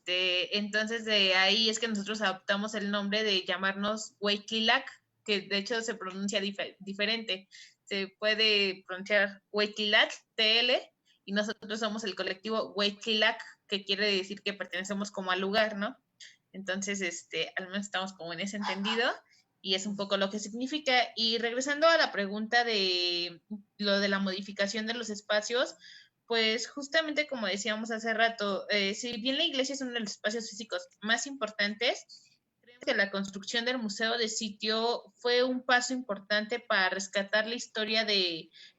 Entonces de ahí es que nosotros adoptamos el nombre de llamarnos Hueytlilac, que de hecho se pronuncia diferente. Se puede pronunciar Hueytlilac, TL, y nosotros somos el colectivo Hueytlilac, que quiere decir que pertenecemos como al lugar, ¿no? Entonces, al menos estamos como en ese entendido y es un poco lo que significa. Y regresando a la pregunta de lo de la modificación de los espacios, pues justamente como decíamos hace rato, si bien la iglesia es uno de los espacios físicos más importantes, creemos que la construcción del museo de sitio fue un paso importante para rescatar la historia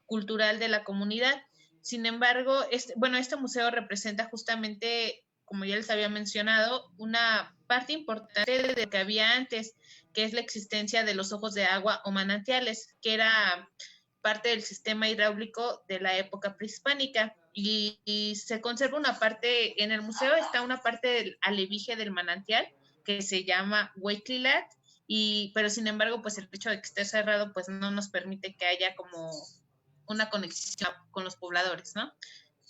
cultural de la comunidad. Sin embargo, este museo representa justamente, como ya les había mencionado, una parte importante de lo que había antes, que es la existencia de los ojos de agua o manantiales, que era parte del sistema hidráulico de la época prehispánica. Y se conserva una parte, en el museo está una parte del alebrije del manantial que se llama Hueytlilac, pero sin embargo, pues el hecho de que esté cerrado, pues no nos permite que haya como una conexión con los pobladores, ¿no?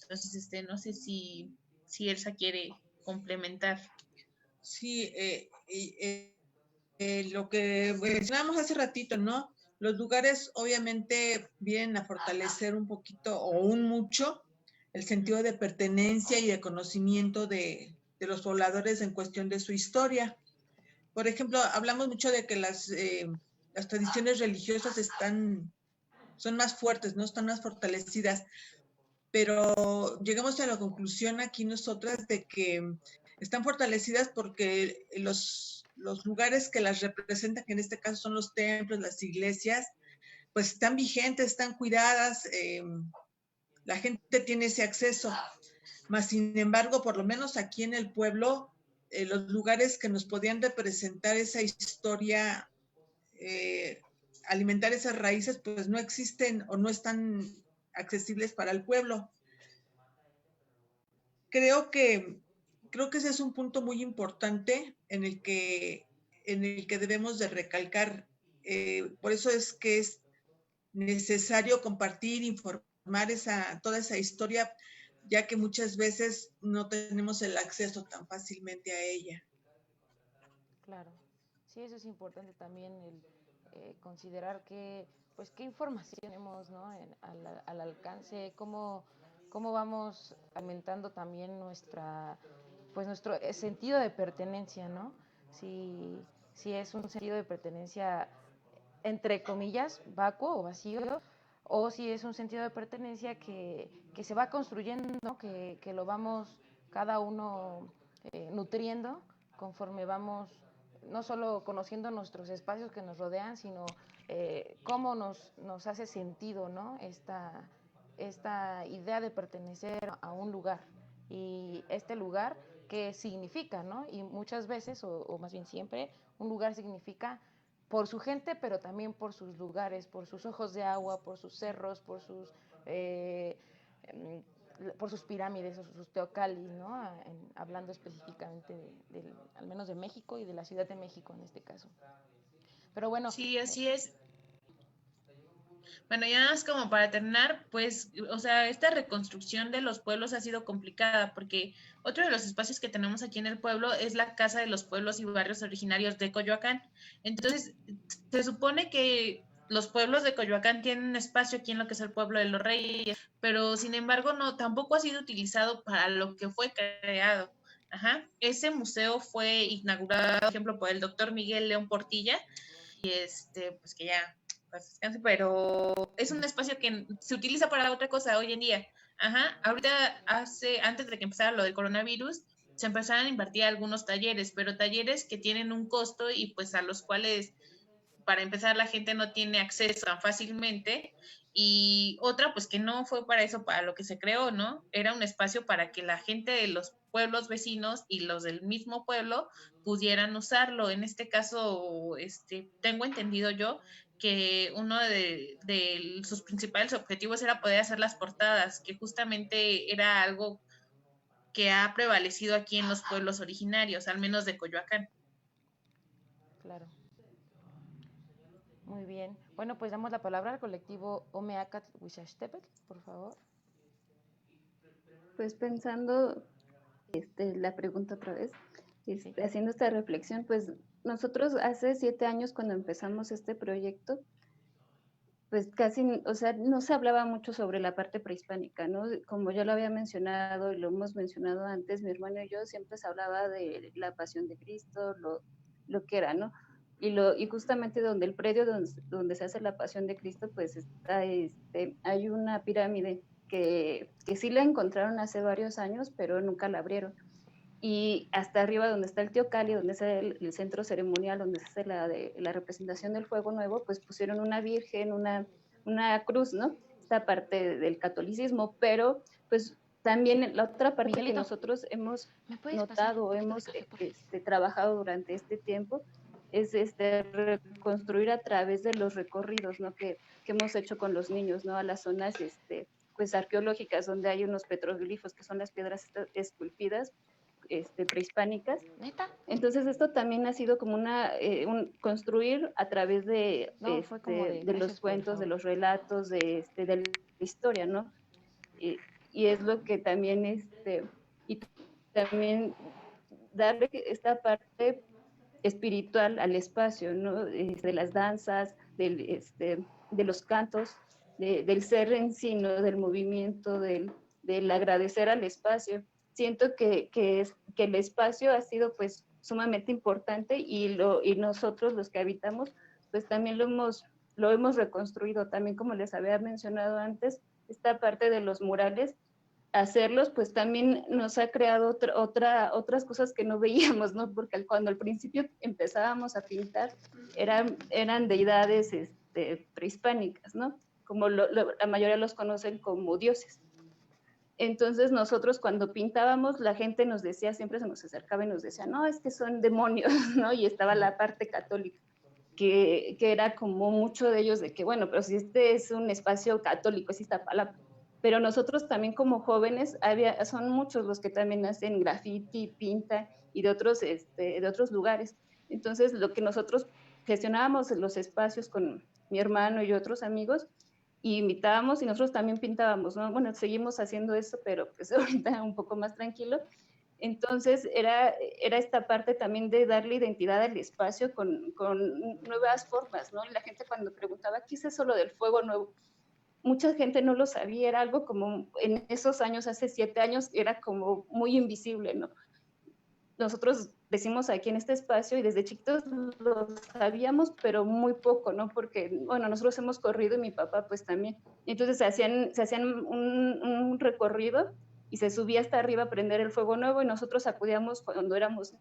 Entonces, no sé si Elsa quiere complementar. Sí, lo que mencionábamos hace ratito, ¿no? Los lugares obviamente vienen a fortalecer un poquito o un mucho el sentido de pertenencia y de conocimiento de los pobladores en cuestión de su historia. Por ejemplo, hablamos mucho de que las tradiciones religiosas son más fuertes, ¿no? Están más fortalecidas, pero llegamos a la conclusión aquí nosotras de que están fortalecidas porque los lugares que las representan, que en este caso son los templos, las iglesias, pues están vigentes, están cuidadas, la gente tiene ese acceso. Mas, sin embargo, por lo menos aquí en el pueblo, los lugares que nos podían representar esa historia, alimentar esas raíces, pues no existen o no están accesibles para el pueblo. Creo que ese es un punto muy importante en el que debemos de recalcar. Por eso es que es necesario compartir, informar toda esa historia, ya que muchas veces no tenemos el acceso tan fácilmente a ella. Claro, sí, eso es importante también, el considerar pues, qué información tenemos, ¿no? al alcance, cómo vamos aumentando también nuestro sentido de pertenencia, ¿no? Si es un sentido de pertenencia, entre comillas, vacuo o vacío, o si es un sentido de pertenencia que se va construyendo, ¿no? que lo vamos cada uno nutriendo conforme vamos no solo conociendo nuestros espacios que nos rodean, sino cómo nos hace sentido, ¿no? esta idea de pertenecer a un lugar, y este lugar qué significa, ¿no? Y muchas veces, o más bien siempre, un lugar significa por su gente, pero también por sus lugares, por sus ojos de agua, por sus cerros, por sus pirámides o sus teocalis, ¿no? Hablando específicamente al menos de México y de la Ciudad de México en este caso. Pero bueno. Sí, así es. Bueno, ya más como para terminar, pues, o sea, esta reconstrucción de los pueblos ha sido complicada porque otro de los espacios que tenemos aquí en el pueblo es la Casa de los Pueblos y Barrios Originarios de Coyoacán. Entonces, se supone que los pueblos de Coyoacán tienen un espacio aquí en lo que es el pueblo de los Reyes, pero sin embargo tampoco ha sido utilizado para lo que fue creado. Ajá. Ese museo fue inaugurado, por ejemplo, por el doctor Miguel León Portilla, y pues que ya descanse, pero es un espacio que se utiliza para otra cosa hoy en día. Ajá, ahorita antes de que empezara lo del coronavirus, se empezaron a impartir algunos talleres, pero talleres que tienen un costo y pues a los cuales para empezar la gente no tiene acceso tan fácilmente, y otra pues que no fue para eso, para lo que se creó, ¿no? Era un espacio para que la gente de los pueblos vecinos y los del mismo pueblo pudieran usarlo. En este caso, tengo entendido yo que uno de sus principales objetivos era poder hacer las portadas, que justamente era algo que ha prevalecido aquí en los pueblos originarios, al menos de Coyoacán. Claro. Muy bien. Bueno, pues damos la palabra al colectivo Omeacat Huizachtepetl, por favor. Pues pensando la pregunta otra vez, haciendo esta reflexión, pues nosotros hace 7 años cuando empezamos este proyecto, pues casi, o sea, no se hablaba mucho sobre la parte prehispánica, ¿no? Como ya lo había mencionado y lo hemos mencionado antes, mi hermano y yo siempre se hablaba de la pasión de Cristo, lo que era, ¿no? Y justamente donde el predio donde se hace la pasión de Cristo, pues está, hay una pirámide que sí la encontraron hace varios años, pero nunca la abrieron. Y hasta arriba donde está el Teocalli, donde es el centro ceremonial, donde se hace la representación del fuego nuevo, pues pusieron una virgen, una cruz, ¿no? Esta parte del catolicismo, pero pues también la otra parte Miguelito, que nosotros hemos notado, hemos trabajado durante este tiempo, es reconstruir a través de los recorridos, ¿no? Que hemos hecho con los niños, ¿no? A las zonas pues arqueológicas donde hay unos petroglifos que son las piedras esculpidas prehispánicas. ¿Neta? Entonces esto también ha sido como construir a través de, No, fue como de los gracias por el cuentos, de favor. los relatos, de la historia, ¿no? Y es lo que también, y también darle esta parte espiritual al espacio, ¿no? De las danzas, de los cantos, del ser en sí, ¿no? Del movimiento, del agradecer al espacio. Siento que el espacio ha sido pues sumamente importante y nosotros los que habitamos pues también lo hemos reconstruido, también como les había mencionado antes, esta parte de los murales, hacerlos, pues también nos ha creado otras cosas que no veíamos, ¿no? Porque cuando al principio empezábamos a pintar, eran deidades prehispánicas, ¿no? Como la mayoría los conocen como dioses. Entonces nosotros cuando pintábamos, la gente nos decía, siempre se nos acercaba y nos decía, no, es que son demonios, ¿no? Y estaba la parte católica, que era como mucho de ellos de que, bueno, pero si este es un espacio católico, es Iztapalapa. Pero nosotros también como jóvenes, son muchos los que también hacen graffiti, pintan y de otros lugares. Entonces, lo que nosotros gestionábamos en los espacios con mi hermano y otros amigos, y invitábamos y nosotros también pintábamos, ¿no? Bueno, seguimos haciendo eso, pero pues ahorita un poco más tranquilo. Entonces era esta parte también de darle identidad al espacio con nuevas formas, ¿no? La gente cuando preguntaba, ¿qué es eso lo del fuego nuevo? Mucha gente no lo sabía, era algo como en esos años, hace 7 años, era como muy invisible, ¿no? Nosotros decimos aquí en este espacio y desde chiquitos lo sabíamos, pero muy poco, ¿no? Porque, bueno, nosotros hemos corrido y mi papá pues también. Entonces se hacían un recorrido y se subía hasta arriba a prender el fuego nuevo y nosotros acudíamos cuando éramos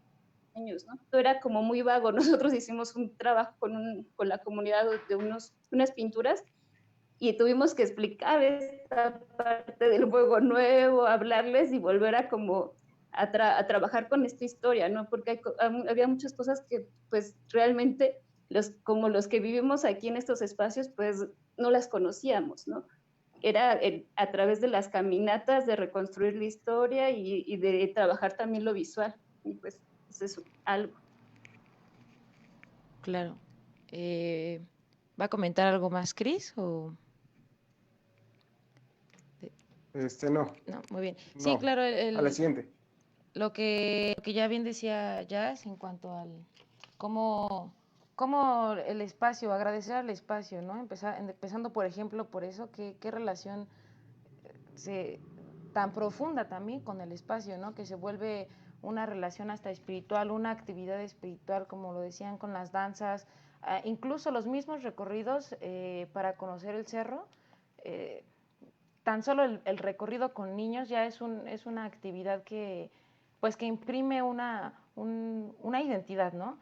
niños, ¿no? Todo era como muy vago. Nosotros hicimos un trabajo con la comunidad de unas pinturas y tuvimos que explicar esta parte del fuego nuevo, hablarles y volver a como a trabajar con esta historia, ¿no? Porque había muchas cosas que pues realmente como los que vivimos aquí en estos espacios pues no las conocíamos, ¿no? Era a través de las caminatas de reconstruir la historia y de trabajar también lo visual, y pues es algo. Claro. ¿Va a comentar algo más, Cris? ¿O? No. No, muy bien. No. Sí, claro. A la siguiente. Lo que ya bien decía Jazz en cuanto al cómo el espacio, agradecer al espacio, ¿no? Empezando, por ejemplo, por eso, qué relación tan profunda también con el espacio, ¿no? Que se vuelve una relación hasta espiritual, una actividad espiritual, como lo decían con las danzas, incluso los mismos recorridos para conocer el cerro. Tan solo el recorrido con niños ya es una actividad que imprime una identidad, ¿no?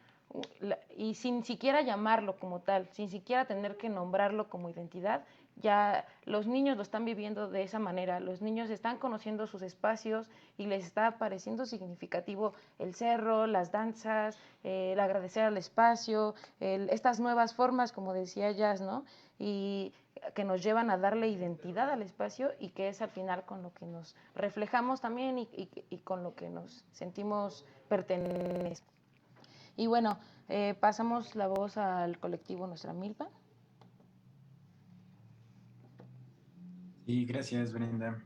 Y sin siquiera llamarlo como tal, sin siquiera tener que nombrarlo como identidad, ya los niños lo están viviendo de esa manera, los niños están conociendo sus espacios y les está pareciendo significativo el cerro, las danzas, el agradecer al espacio, estas nuevas formas, como decía Jazz, ¿no? Y que nos llevan a darle identidad al espacio y que es al final con lo que nos reflejamos también y con lo que nos sentimos pertenecientes. Y bueno, pasamos la voz al colectivo Nuestra Milpa. Sí, gracias, Brenda.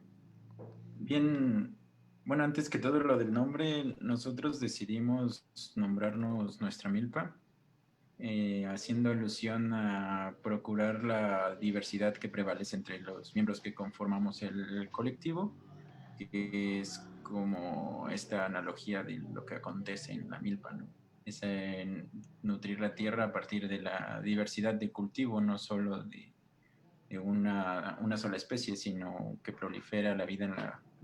Bien, bueno, antes que todo lo del nombre, nosotros decidimos nombrarnos Nuestra Milpa, haciendo alusión a procurar la diversidad que prevalece entre los miembros que conformamos el colectivo, que es como esta analogía de lo que acontece en la milpa, ¿no? Es nutrir la tierra a partir de la diversidad de cultivo, no solo de una sola especie, sino que prolifera la vida en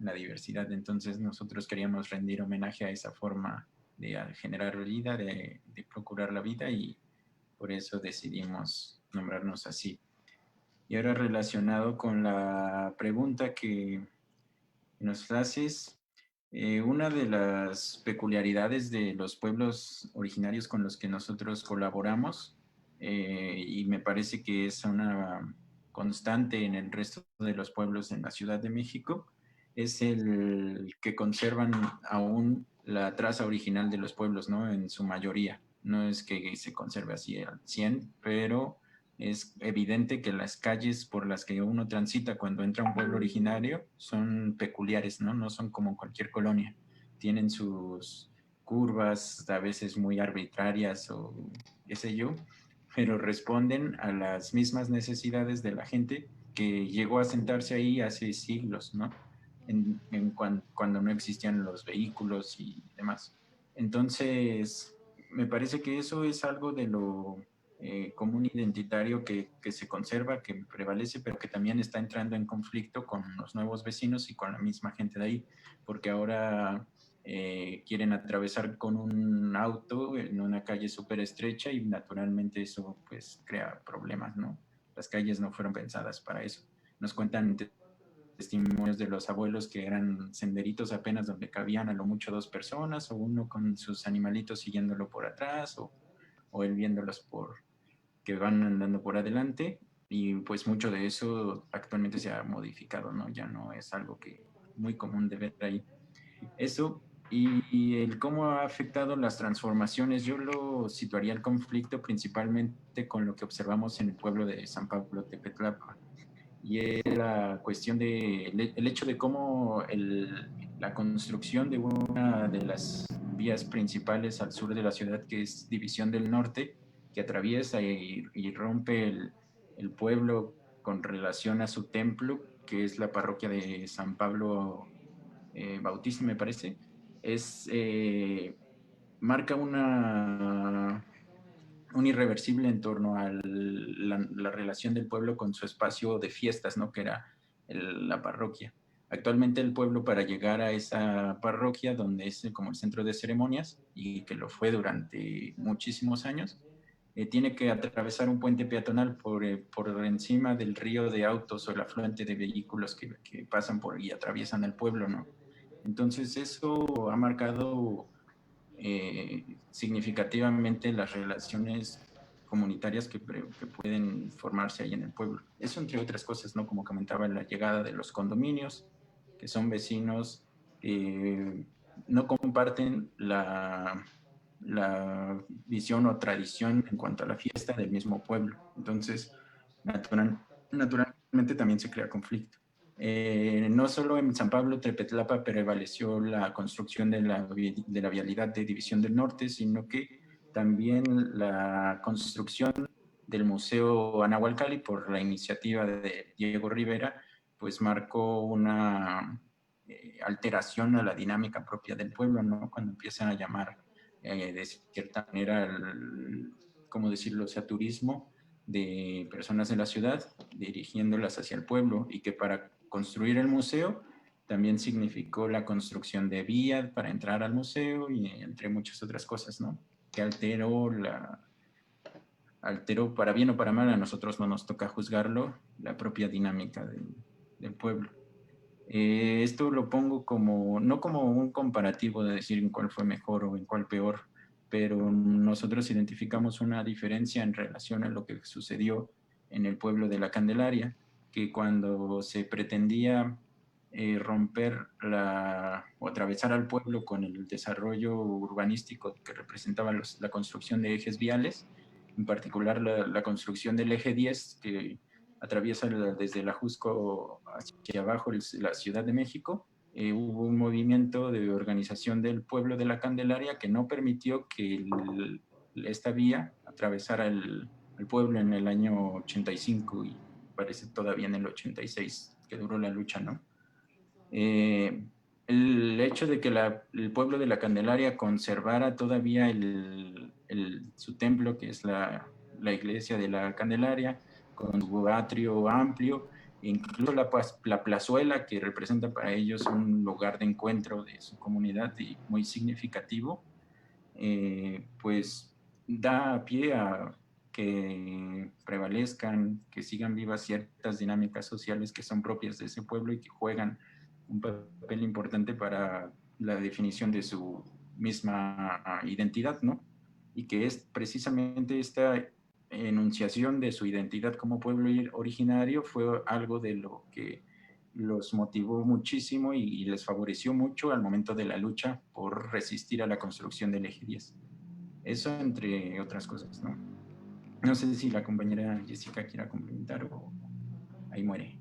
la diversidad. Entonces nosotros queríamos rendir homenaje a esa forma de generar vida, de procurar la vida, y por eso decidimos nombrarnos así. Y ahora, relacionado con la pregunta que nos haces, una de las peculiaridades de los pueblos originarios con los que nosotros colaboramos, y me parece que es una constante en el resto de los pueblos en la Ciudad de México, es el que conservan aún la traza original de los pueblos, ¿no? En su mayoría. No es que se conserve así al 100, pero es evidente que las calles por las que uno transita cuando entra a un pueblo originario son peculiares, ¿no? No son como cualquier colonia. Tienen sus curvas, a veces muy arbitrarias o qué sé yo, pero responden a las mismas necesidades de la gente que llegó a sentarse ahí hace siglos, ¿no? Cuando no existían los vehículos y demás. Entonces, me parece que eso es algo de lo común identitario que se conserva, que prevalece, pero que también está entrando en conflicto con los nuevos vecinos y con la misma gente de ahí, porque ahora quieren atravesar con un auto en una calle súper estrecha y naturalmente eso pues crea problemas, ¿no? Las calles no fueron pensadas para eso. Nos cuentan testimonios de los abuelos que eran senderitos apenas donde cabían a lo mucho 2 personas, o uno con sus animalitos siguiéndolo por atrás, o él viéndolos que van andando por adelante, y pues mucho de eso actualmente se ha modificado, ¿no? Ya no es algo que muy común de ver ahí. Eso, y el cómo ha afectado las transformaciones, yo lo situaría el conflicto principalmente con lo que observamos en el pueblo de San Pablo Tepetlapa, y es la cuestión el hecho de cómo la construcción de una de las vías principales al sur de la ciudad, que es División del Norte, que atraviesa y rompe el pueblo con relación a su templo, que es la parroquia de San Pablo Bautista, me parece, marca un irreversible en torno a la relación del pueblo con su espacio de fiestas, ¿no? Que era la parroquia. Actualmente el pueblo, para llegar a esa parroquia, donde es como el centro de ceremonias, y que lo fue durante muchísimos años, tiene que atravesar un puente peatonal por encima del río de autos o el afluente de vehículos que pasan por y atraviesan el pueblo, ¿no? Entonces eso ha marcado significativamente las relaciones comunitarias que pueden formarse ahí en el pueblo. Eso entre otras cosas, ¿no? Como comentaba, la llegada de los condominios, que son vecinos que no comparten la visión o tradición en cuanto a la fiesta del mismo pueblo. Entonces, naturalmente también se crea conflicto. No solo en San Pablo Tepetlapa prevaleció la construcción de la vialidad de División del Norte, sino que también la construcción del Museo Anahualcalli por la iniciativa de Diego Rivera, pues marcó una alteración a la dinámica propia del pueblo, ¿no? Cuando empiezan a llamar de cierta manera, ¿cómo decirlo?, o sea, turismo de personas de la ciudad dirigiéndolas hacia el pueblo, y que para construir el museo también significó la construcción de vías para entrar al museo y entre muchas otras cosas, ¿no? Que alteró alteró para bien o para mal, a nosotros no nos toca juzgarlo, la propia dinámica del pueblo. Esto lo pongo como, no como un comparativo de decir en cuál fue mejor o en cuál peor, pero nosotros identificamos una diferencia en relación a lo que sucedió en el pueblo de la Candelaria, que cuando se pretendía romper o atravesar al pueblo con el desarrollo urbanístico que representaba la construcción de ejes viales, en particular la construcción del eje 10, que atraviesa desde el Ajusco hacia abajo la Ciudad de México. Hubo un movimiento de organización del pueblo de la Candelaria que no permitió que esta vía atravesara el pueblo en el año 85 y parece todavía en el 86 que duró la lucha, ¿no? El hecho de que el pueblo de la Candelaria conservara todavía su templo, que es la iglesia de la Candelaria, con su atrio amplio, incluso la plazuela, que representa para ellos un lugar de encuentro de su comunidad y muy significativo, pues da pie a que prevalezcan, que sigan vivas ciertas dinámicas sociales que son propias de ese pueblo y que juegan un papel importante para la definición de su misma identidad, ¿no? Y que es precisamente esta enunciación de su identidad como pueblo originario fue algo de lo que los motivó muchísimo y les favoreció mucho al momento de la lucha por resistir a la construcción del eje 10. Eso entre otras cosas, ¿no? No sé si la compañera Jessica quiera complementar o ahí muere.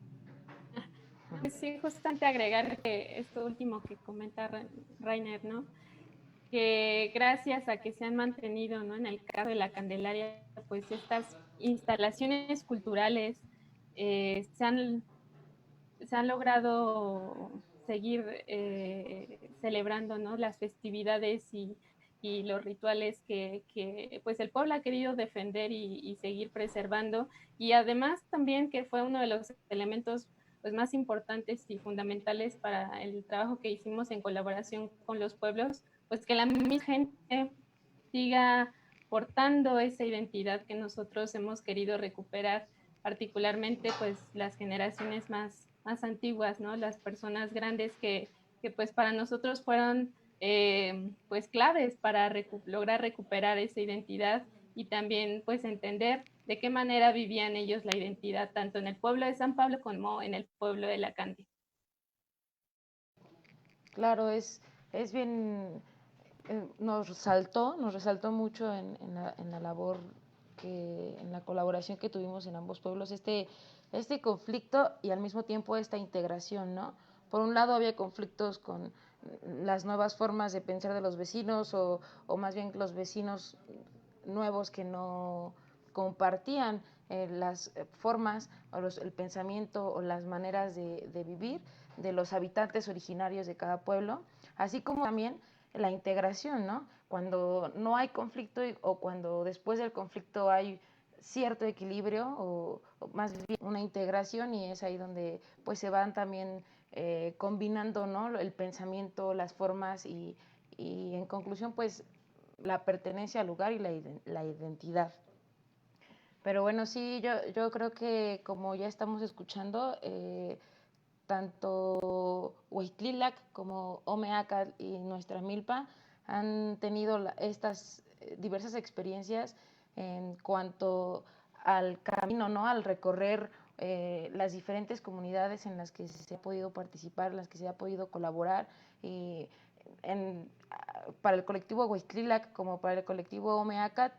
Sí, justamente agregar que esto último que comenta Rainer, ¿no? Que gracias a que se han mantenido, ¿no? En el caso de la Candelaria, pues estas instalaciones culturales se han logrado seguir celebrando, ¿no? Las festividades y los rituales que pues el pueblo ha querido defender y seguir preservando, y además también que fue uno de los elementos pues más importantes y fundamentales para el trabajo que hicimos en colaboración con los pueblos, pues que la misma gente siga portando esa identidad que nosotros hemos querido recuperar, particularmente pues las generaciones más antiguas, ¿no? Las personas grandes que pues para nosotros fueron pues claves para lograr recuperar esa identidad y también pues entender de qué manera vivían ellos la identidad, tanto en el pueblo de San Pablo como en el pueblo de La Cande. Claro, es bien, nos resaltó mucho en la labor, en la colaboración que tuvimos en ambos pueblos, este conflicto y al mismo tiempo esta integración, ¿no? Por un lado había conflictos con las nuevas formas de pensar de los vecinos o más bien los vecinos nuevos que no compartían las formas o el pensamiento o las maneras de vivir de los habitantes originarios de cada pueblo, así como también la integración, ¿no? Cuando no hay conflicto o cuando después del conflicto hay cierto equilibrio o más bien una integración, y es ahí donde pues se van también combinando, ¿no? El pensamiento, las formas y en conclusión pues la pertenencia al lugar y la identidad. Pero bueno, sí, yo creo que como ya estamos escuchando, tanto Huixtlilac como Omeacat y nuestra milpa han tenido estas diversas experiencias en cuanto al camino, ¿no? Al recorrer las diferentes comunidades en las que se ha podido participar, en las que se ha podido colaborar, y para el colectivo Huixtlilac como para el colectivo Omeacat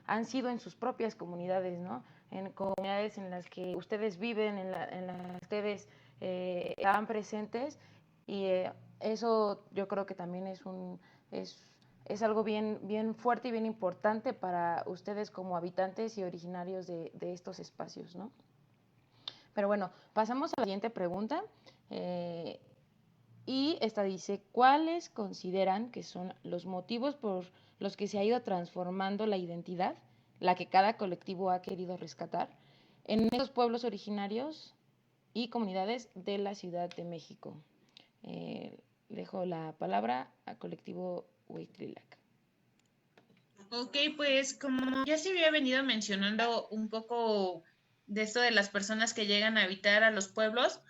han sido en sus propias comunidades, ¿no? En comunidades en las que ustedes viven, en las que ustedes estaban presentes, y eso yo creo que también es algo bien fuerte y bien importante para ustedes como habitantes y originarios de estos espacios, ¿no? Pero bueno, pasamos a la siguiente pregunta. Y esta dice, ¿cuáles consideran que son los motivos por los que se ha ido transformando la identidad, la que cada colectivo ha querido rescatar, en esos pueblos originarios y comunidades de la Ciudad de México? Dejo la palabra al colectivo Huixtlilac. Ok, pues como ya se había venido mencionando un poco de esto de las personas que llegan a habitar a los pueblos,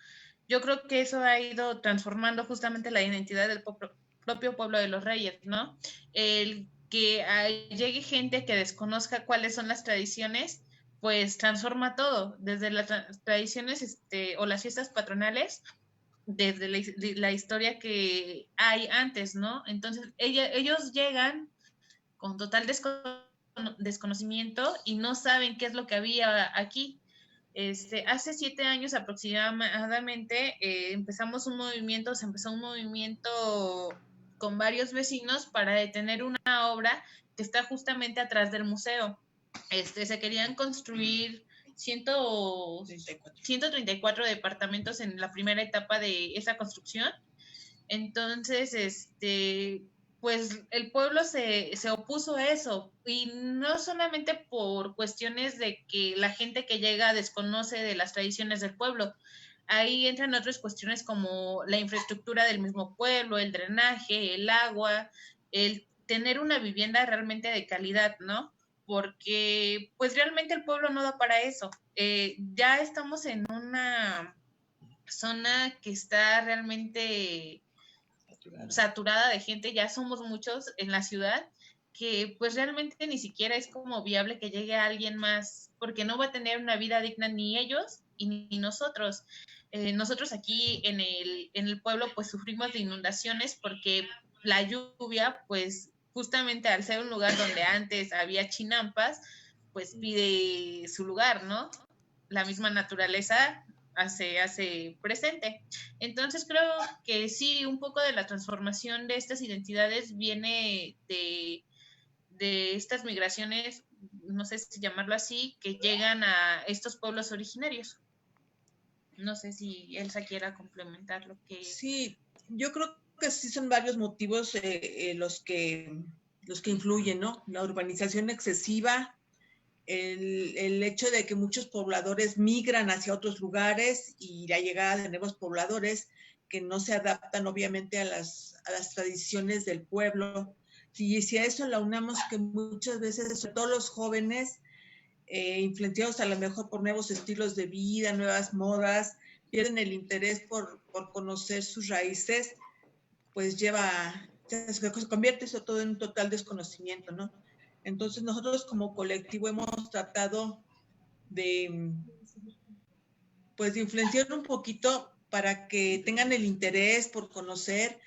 yo creo que eso ha ido transformando justamente la identidad del propio pueblo de los Reyes, ¿no? El que llegue gente que desconozca cuáles son las tradiciones, pues transforma todo, desde las tradiciones o las fiestas patronales, desde la historia que hay antes, ¿no? Entonces ellos llegan con total desconocimiento y no saben qué es lo que había aquí. Hace 7 años aproximadamente se empezó un movimiento con varios vecinos para detener una obra que está justamente atrás del museo. Se querían construir 134 departamentos en la primera etapa de esa construcción. Entonces, pues el pueblo se opuso a eso, y no solamente por cuestiones de que la gente que llega desconoce de las tradiciones del pueblo. Ahí entran otras cuestiones como la infraestructura del mismo pueblo, el drenaje, el agua, el tener una vivienda realmente de calidad, ¿no? Porque pues realmente el pueblo no da para eso. Ya estamos en una zona que está realmente saturada de gente, ya somos muchos en la ciudad, que pues realmente ni siquiera es como viable que llegue a alguien más, porque no va a tener una vida digna ni ellos y ni nosotros. Nosotros aquí en el pueblo pues sufrimos de inundaciones porque la lluvia pues justamente al ser un lugar donde antes había chinampas, pues pide su lugar, ¿no? La misma naturaleza hace presente. Entonces creo que sí, un poco de la transformación de estas identidades viene de estas migraciones, no sé si llamarlo así, que llegan a estos pueblos originarios. No sé si Elsa quiera complementar lo que... Sí, yo creo que sí son varios motivos los que influyen, ¿no? La urbanización excesiva, el hecho de que muchos pobladores migran hacia otros lugares y la llegada de nuevos pobladores que no se adaptan obviamente a las tradiciones del pueblo. Y si a eso le unamos que muchas veces, sobre todo los jóvenes, influenciados a lo mejor por nuevos estilos de vida, nuevas modas, pierden el interés por conocer sus raíces, pues se convierte eso todo en un total desconocimiento, ¿no? Entonces nosotros como colectivo hemos tratado de, pues, de influenciar un poquito para que tengan el interés por conocer.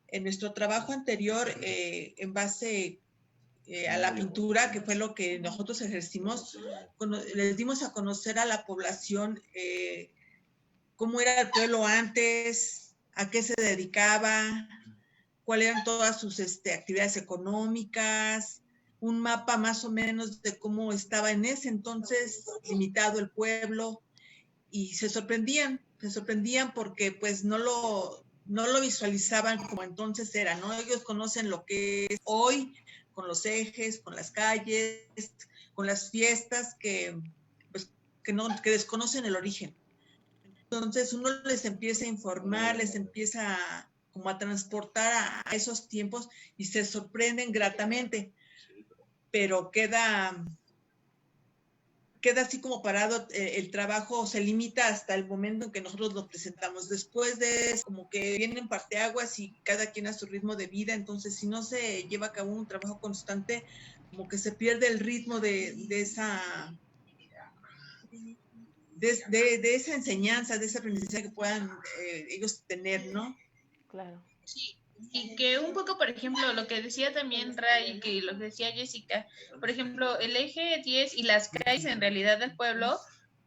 En nuestro trabajo anterior, en base a la pintura, que fue lo que nosotros ejercimos, les dimos a conocer a la población cómo era el pueblo antes, a qué se dedicaba, cuáles eran todas sus actividades económicas, un mapa más o menos de cómo estaba en ese entonces limitado el pueblo, y se sorprendían porque pues no lo visualizaban como entonces era, ¿no? Ellos conocen lo que es hoy, con los ejes, con las calles, con las fiestas que desconocen el origen. Entonces uno les empieza a informar, les empieza como a transportar a esos tiempos y se sorprenden gratamente, pero queda así como parado el trabajo, se limita hasta el momento en que nosotros lo presentamos. Después de eso, como que vienen parteaguas y cada quien a su ritmo de vida, entonces si no se lleva a cabo un trabajo constante, como que se pierde el ritmo de esa enseñanza, de ese aprendizaje que puedan ellos tener, ¿no? Claro. Sí, y que un poco, por ejemplo, lo que decía también Ray y que lo que decía Jessica, por ejemplo, el eje 10 y las calles en realidad del pueblo,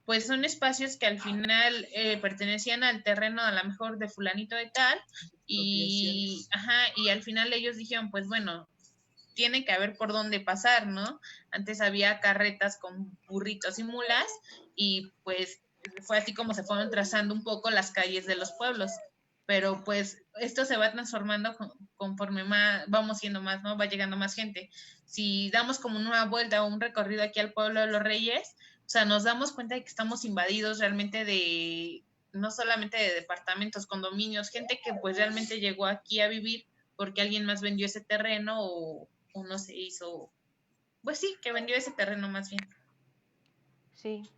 pues son espacios que al final pertenecían al terreno a lo mejor de fulanito de tal, y al final ellos dijeron, pues bueno, tiene que haber por dónde pasar, ¿no? Antes había carretas con burritos y mulas, y pues fue así como se fueron trazando un poco las calles de los pueblos. Pero pues esto se va transformando conforme vamos siendo más, ¿no? Va llegando más gente. Si damos como una vuelta o un recorrido aquí al pueblo de los Reyes, o sea, nos damos cuenta de que estamos invadidos realmente no solamente de departamentos, condominios, gente que pues realmente llegó aquí a vivir porque alguien más vendió ese terreno o no se hizo pues sí, que vendió ese terreno más bien. Sí,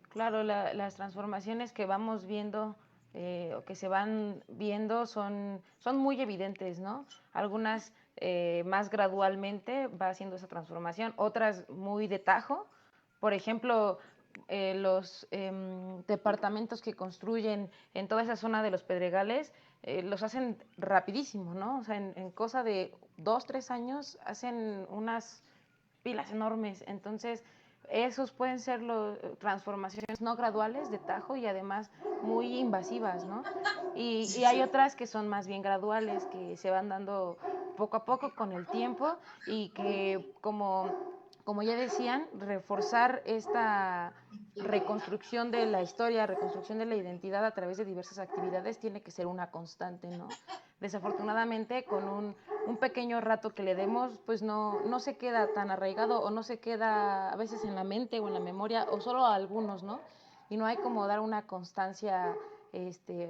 claro, las transformaciones que vamos viendo o que se van viendo son muy evidentes, ¿no? Algunas más gradualmente va haciendo esa transformación, otras muy de tajo. Por ejemplo, los departamentos que construyen en toda esa zona de los Pedregales los hacen rapidísimo, ¿no? O sea, en cosa de 2, 3 años hacen unas pilas enormes. Entonces, esos pueden ser transformaciones no graduales de tajo y además muy invasivas, ¿no? Y hay otras que son más bien graduales, que se van dando poco a poco con el tiempo y que, como ya decían, reforzar esta reconstrucción de la historia, reconstrucción de la identidad a través de diversas actividades tiene que ser una constante, ¿no? Desafortunadamente, con un pequeño rato que le demos, pues no se queda tan arraigado o no se queda a veces en la mente o en la memoria, o solo a algunos, ¿no? Y no hay como dar una constancia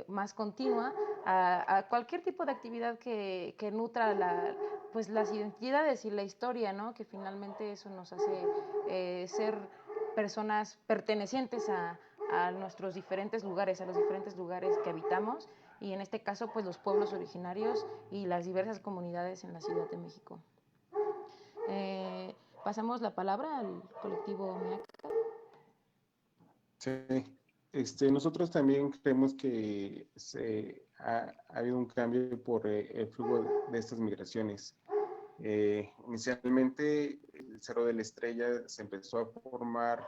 más continua a cualquier tipo de actividad que nutra pues las identidades y la historia, ¿no? Que finalmente eso nos hace ser personas pertenecientes a nuestros diferentes lugares, a los diferentes lugares que habitamos, y en este caso pues los pueblos originarios y las diversas comunidades en la Ciudad de México. Pasamos la palabra al colectivo MEAC. Sí, nosotros también creemos que ha habido un cambio por el flujo de estas migraciones. Inicialmente el Cerro de la Estrella se empezó a formar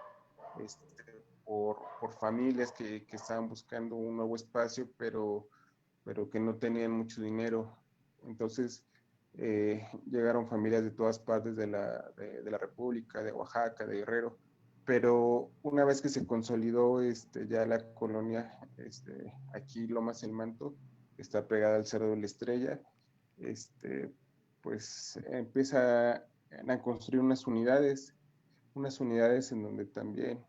por familias que estaban buscando un nuevo espacio, pero que no tenían mucho dinero. Entonces llegaron familias de todas partes de la República, de Oaxaca, de Guerrero, pero una vez que se consolidó ya la colonia, aquí Lomas El Manto, que está pegada al Cerro de la Estrella, pues empieza a construir unas unidades en donde también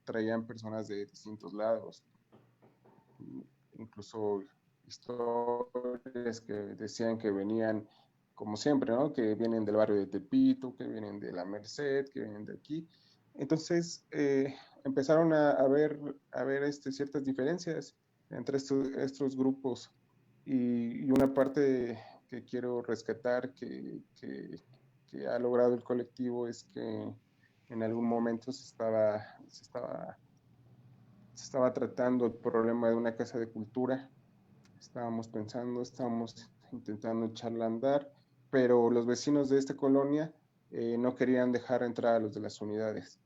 traían personas de distintos lados, incluso historias que decían que venían, como siempre, ¿no? Que vienen del barrio de Tepito, que vienen de la Merced, que vienen de aquí. Entonces empezaron a ver ciertas diferencias entre estos grupos, y una parte que quiero rescatar que ha logrado el colectivo es que en algún momento se estaba tratando el problema de una casa de cultura. Estábamos intentando echarla a andar, pero los vecinos de esta colonia no querían dejar entrar a los de las unidades,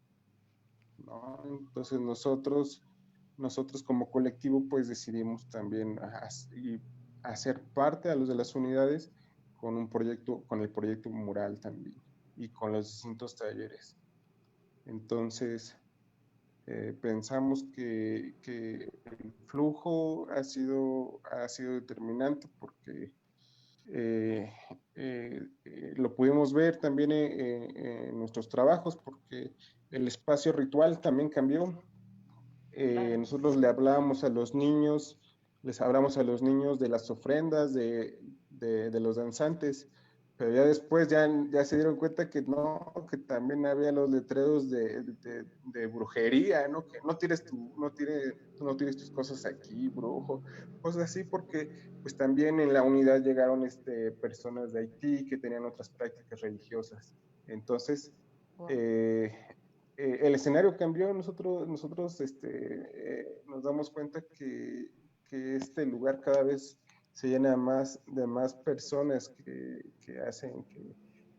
¿no? Entonces nosotros como colectivo pues decidimos también hacer parte a los de las unidades con el proyecto mural también y con los distintos talleres. Entonces pensamos que el flujo ha sido determinante porque lo pudimos ver también en nuestros trabajos, porque el espacio ritual también cambió. Nosotros les hablamos a los niños de las ofrendas, de los danzantes, pero ya después ya se dieron cuenta que no, que también había los letreros de brujería, ¿no? Que no tires tus cosas aquí, brujo, cosas así, porque pues también en la unidad llegaron personas de Haití que tenían otras prácticas religiosas. Entonces, wow. El escenario cambió. Nosotros nos damos cuenta que este lugar cada vez se llena de más personas que hacen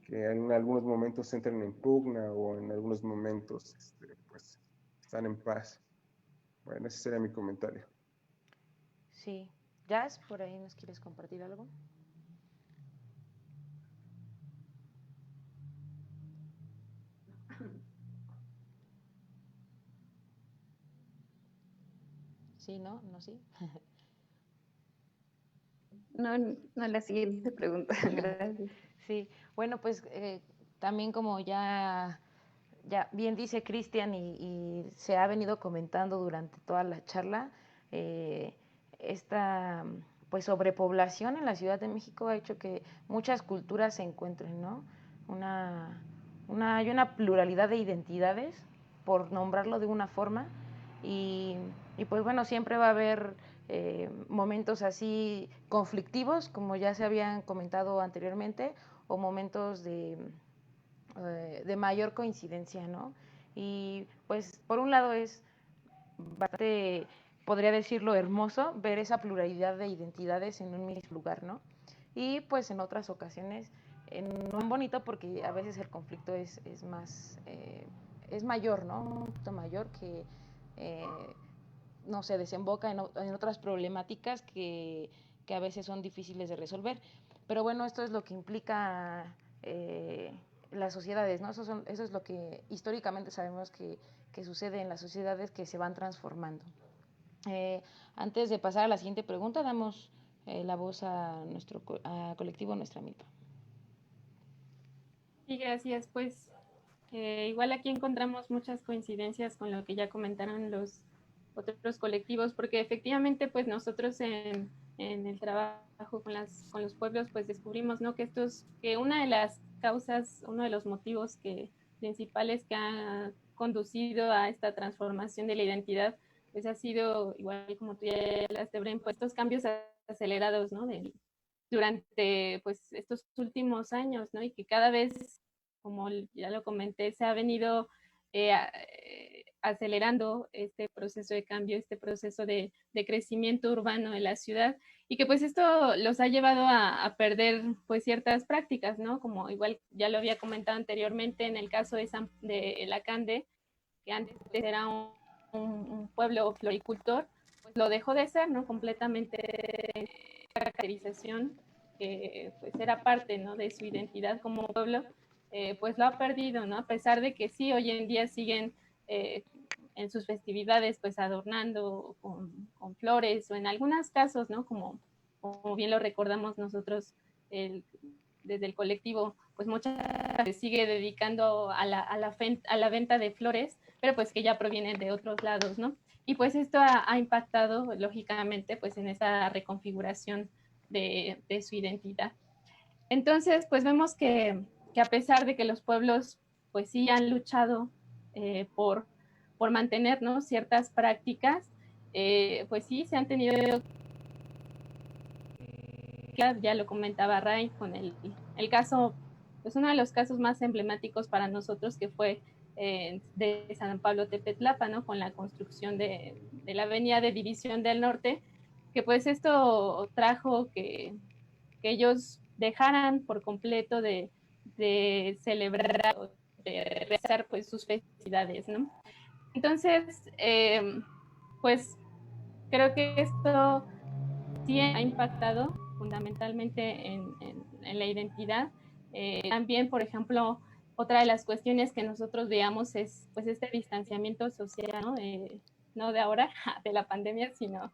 que en algunos momentos entren en pugna o en algunos momentos pues están en paz. Bueno, ese sería mi comentario. Sí. Jazz, ¿por ahí nos quieres compartir algo? Sí, ¿no? ¿No, sí? No, la siguiente pregunta, gracias. Sí, bueno, pues también como ya bien dice Cristian y se ha venido comentando durante toda la charla, esta pues sobrepoblación en la Ciudad de México ha hecho que muchas culturas se encuentren, ¿no? hay una pluralidad de identidades, por nombrarlo de una forma, y pues bueno, siempre va a haber momentos así conflictivos, como ya se habían comentado anteriormente, o momentos de mayor coincidencia, ¿no? Y pues por un lado es bastante, podría decirlo, hermoso ver esa pluralidad de identidades en un mismo lugar, ¿no? Y pues en otras ocasiones no es bonito porque a veces el conflicto es más, es mayor, ¿no? Un poquito mayor que, no sé, desemboca en otras problemáticas que a veces son difíciles de resolver. Pero bueno, esto es lo que implica las sociedades, ¿no? Eso es lo que históricamente sabemos que sucede en las sociedades que se van transformando. Antes de pasar a la siguiente pregunta, damos la voz a nuestro colectivo Nuestra Milpa. Sí, gracias. Pues igual aquí encontramos muchas coincidencias con lo que ya comentaron los otros colectivos, porque efectivamente pues nosotros en el trabajo con los pueblos pues descubrimos, ¿no? Que una de las causas, uno de los motivos principales que ha conducido a esta transformación de la identidad pues ha sido, igual como tú ya hablaste, Bren, pues estos cambios acelerados, ¿no? Durante pues estos últimos años, ¿no? Y que cada vez, como ya lo comenté, se ha venido acelerando este proceso de cambio, este proceso de crecimiento urbano de la ciudad, y que pues esto los ha llevado a perder pues ciertas prácticas, ¿no? Como igual ya lo había comentado anteriormente en el caso de Lacande, que antes era un pueblo floricultor, pues lo dejó de ser, ¿no? Completamente la caracterización que pues era parte, ¿no? De su identidad como pueblo, pues lo ha perdido, ¿no? A pesar de que sí, hoy en día siguen en sus festividades pues adornando con flores, o en algunos casos, ¿no? Como bien lo recordamos nosotros desde el colectivo, pues mucha gente sigue dedicando a la venta de flores, pero pues que ya provienen de otros lados, ¿no? Y pues esto ha impactado, lógicamente, pues en esa reconfiguración de su identidad. Entonces, pues vemos que a pesar de que los pueblos, pues sí han luchado por mantener, ¿no? Ciertas prácticas, pues sí se han tenido, ya lo comentaba Ray, con el caso, pues uno de los casos más emblemáticos para nosotros, que fue de San Pablo Tepetlapa, ¿no? Con la construcción de la avenida de División del Norte, que pues esto trajo que ellos dejaran por completo de celebrar, de realizar pues sus festividades, ¿no? Entonces, pues creo que esto sí ha impactado fundamentalmente en la identidad. También, por ejemplo, otra de las cuestiones que nosotros veamos es pues este distanciamiento social, ¿no? No de ahora, de la pandemia, sino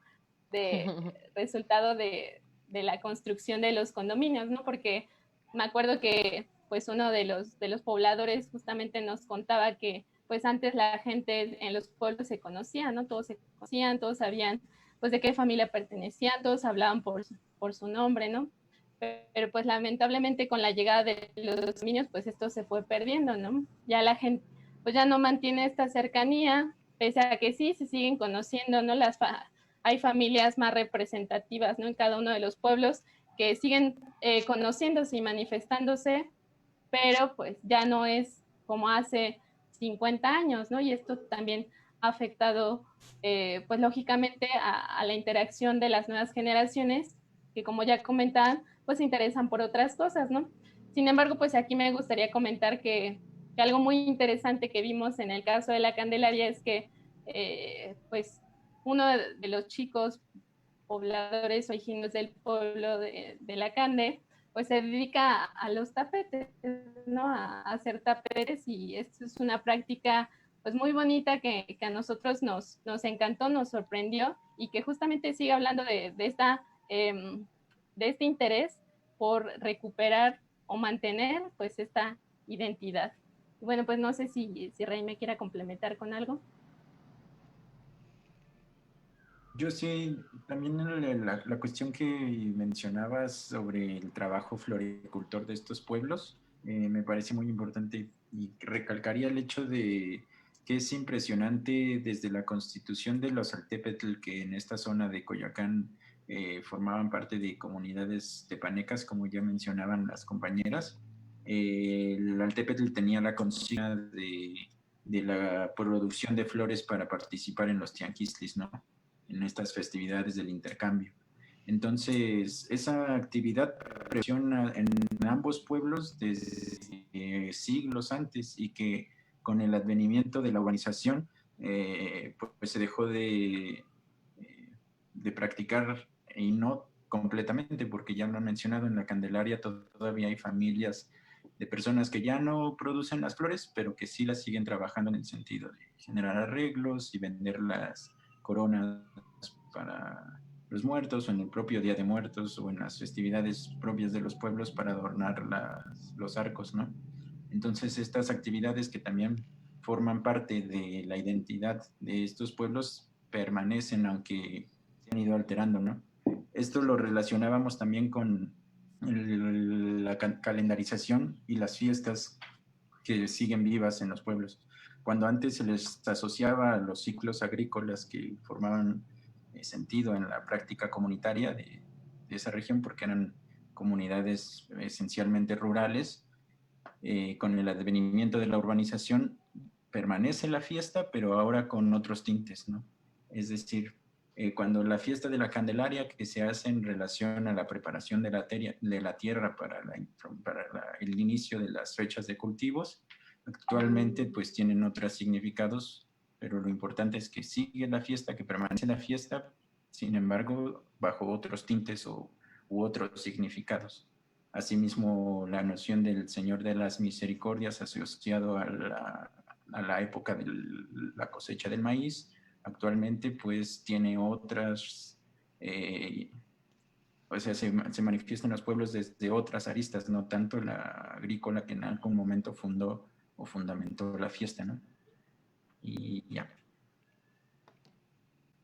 de resultado de la construcción de los condominios, ¿no? Porque me acuerdo que pues uno de los pobladores justamente nos contaba que pues antes la gente en los pueblos se conocía, ¿no? Todos se conocían, todos sabían pues de qué familia pertenecían, todos hablaban por su nombre, ¿no? Pero pues lamentablemente con la llegada de los niños, pues esto se fue perdiendo, ¿no? Ya la gente pues ya no mantiene esta cercanía, pese a que sí se siguen conociendo, ¿no? Hay familias más representativas, ¿no? En cada uno de los pueblos que siguen conociéndose y manifestándose, pero pues ya no es como hace 50 años, ¿no? Y esto también ha afectado, pues lógicamente, a la interacción de las nuevas generaciones, que como ya comentaban, pues se interesan por otras cosas, ¿no? Sin embargo, pues aquí me gustaría comentar que algo muy interesante que vimos en el caso de la Candelaria es que, pues, uno de los chicos pobladores originarios del pueblo de la Cande, pues se dedica a los tapetes, ¿no? A hacer tapetes, y esto es una práctica pues muy bonita que a nosotros nos encantó, nos sorprendió, y que justamente sigue hablando de este interés por recuperar o mantener pues esta identidad. Bueno, pues no sé si Rey me quiera complementar con algo. Yo sí, también la cuestión que mencionabas sobre el trabajo floricultor de estos pueblos, me parece muy importante. Y recalcaría el hecho de que es impresionante desde la constitución de los Altépetlь, que en esta zona de Coyoacán formaban parte de comunidades tepanecas, como ya mencionaban las compañeras. El Altépetlь tenía la consigna de la producción de flores para participar en los tianguistlis, ¿no? En estas festividades del intercambio. Entonces, esa actividad presiona en ambos pueblos desde siglos antes, y que con el advenimiento de la urbanización pues se dejó de practicar, y no completamente, porque ya lo han mencionado, en la Candelaria todavía hay familias de personas que ya no producen las flores, pero que sí las siguen trabajando en el sentido de generar arreglos y vender las coronas para los muertos, o en el propio Día de Muertos, o en las festividades propias de los pueblos para adornar los arcos, ¿no? Entonces, estas actividades que también forman parte de la identidad de estos pueblos permanecen, aunque se han ido alterando, ¿no? Esto lo relacionábamos también con la calendarización y las fiestas que siguen vivas en los pueblos. Cuando antes se les asociaba a los ciclos agrícolas que formaban sentido en la práctica comunitaria de esa región, porque eran comunidades esencialmente rurales, con el advenimiento de la urbanización permanece la fiesta, pero ahora con otros tintes, ¿no? Es decir, cuando la fiesta de la Candelaria, que se hace en relación a la preparación de la tierra para el inicio de las fechas de cultivos, actualmente pues tienen otros significados, pero lo importante es que sigue la fiesta, que permanece la fiesta, sin embargo, bajo otros tintes u otros significados. Asimismo, la noción del Señor de las Misericordias asociado a la época de la cosecha del maíz, actualmente pues tiene otras, o sea, se manifiesta en los pueblos desde otras aristas, no tanto la agrícola que en algún momento fundó o fundamentó la fiesta, ¿no? Y ya.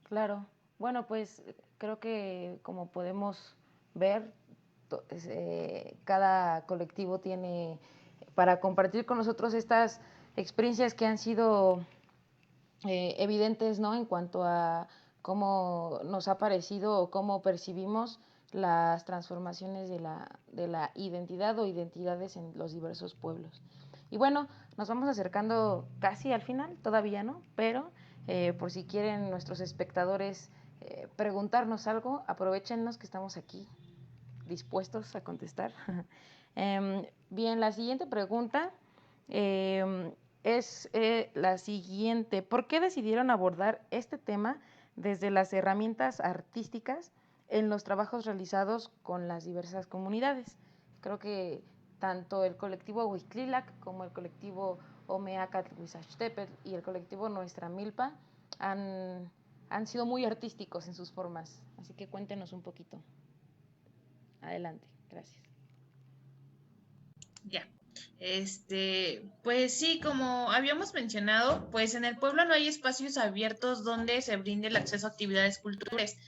Claro. Bueno, pues creo que como podemos ver, cada colectivo tiene para compartir con nosotros estas experiencias que han sido evidentes, ¿no? En cuanto a cómo nos ha parecido o cómo percibimos las transformaciones de la identidad o identidades en los diversos pueblos. Y bueno, nos vamos acercando casi al final, todavía no, pero por si quieren nuestros espectadores preguntarnos algo, aprovéchennos que estamos aquí dispuestos a contestar. Bien, la siguiente pregunta es la siguiente. ¿Por qué decidieron abordar este tema desde las herramientas artísticas en los trabajos realizados con las diversas comunidades? Creo que tanto el colectivo Huixtlilac como el colectivo Omeacatl-Huizachtepetl y el colectivo Nuestra Milpa han sido muy artísticos en sus formas. Así que cuéntenos un poquito. Adelante, gracias. Ya. Pues sí, como habíamos mencionado, pues en el pueblo no hay espacios abiertos donde se brinde el acceso a actividades culturales.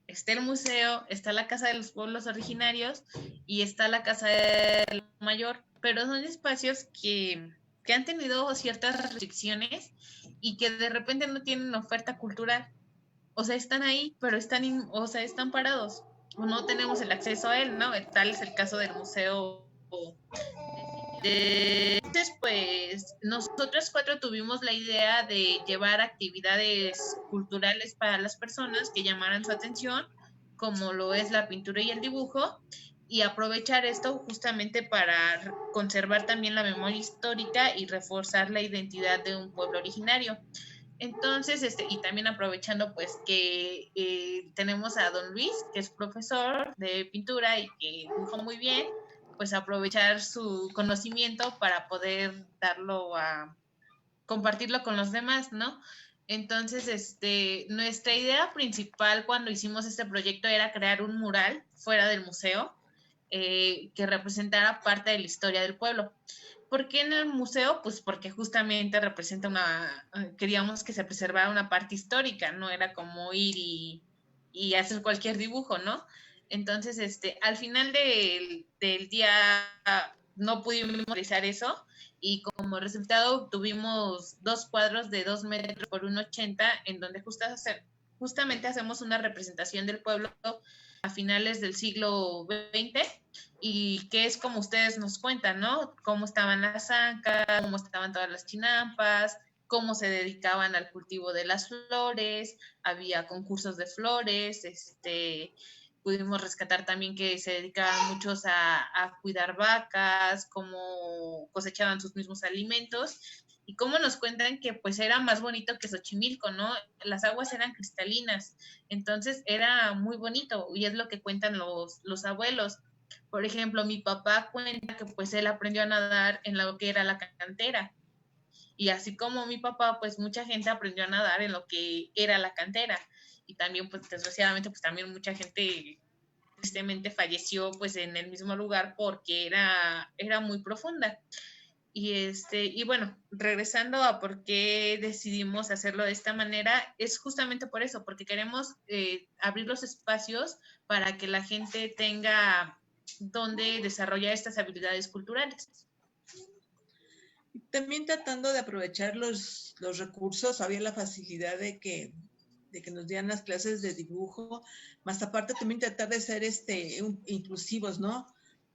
Está el museo, está la Casa de los Pueblos Originarios y está la Casa del Mayor, pero son espacios que han tenido ciertas restricciones y que de repente no tienen oferta cultural. O sea, están ahí, pero están parados. O no tenemos el acceso a él, ¿no? Tal es el caso del museo. Entonces, pues nosotros 4 tuvimos la idea de llevar actividades culturales para las personas que llamaran su atención, como lo es la pintura y el dibujo, y aprovechar esto justamente para conservar también la memoria histórica y reforzar la identidad de un pueblo originario. Entonces, y también aprovechando pues que tenemos a don Luis, que es profesor de pintura y que dibuja muy bien, pues aprovechar su conocimiento para poder compartirlo con los demás, ¿no? Entonces, nuestra idea principal cuando hicimos este proyecto era crear un mural fuera del museo que representara parte de la historia del pueblo. ¿Por qué en el museo? Pues porque justamente queríamos que se preservara una parte histórica, no era como ir y hacer cualquier dibujo, ¿no? Entonces, al final del día, no pudimos realizar eso y como resultado tuvimos 2 cuadros de 2 metros por 1,80 en donde justamente hacemos una representación del pueblo a finales del siglo XX y que es como ustedes nos cuentan, ¿no? Cómo estaban las zancas, cómo estaban todas las chinampas, cómo se dedicaban al cultivo de las flores, había concursos de flores, pudimos rescatar también que se dedicaban muchos a cuidar vacas, cómo cosechaban sus mismos alimentos y cómo nos cuentan que pues era más bonito que Xochimilco, ¿no? Las aguas eran cristalinas, entonces era muy bonito y es lo que cuentan los abuelos. Por ejemplo, mi papá cuenta que pues él aprendió a nadar en lo que era la cantera y así como mi papá, pues mucha gente aprendió a nadar en lo que era la cantera y también pues desgraciadamente pues también mucha gente tristemente falleció pues en el mismo lugar porque era muy profunda. Y bueno, regresando a por qué decidimos hacerlo de esta manera, es justamente por eso, porque queremos abrir los espacios para que la gente tenga donde desarrollar estas habilidades culturales. También tratando de aprovechar los recursos, había la facilidad de que nos dieran las clases de dibujo, más aparte también tratar de ser inclusivos, ¿no?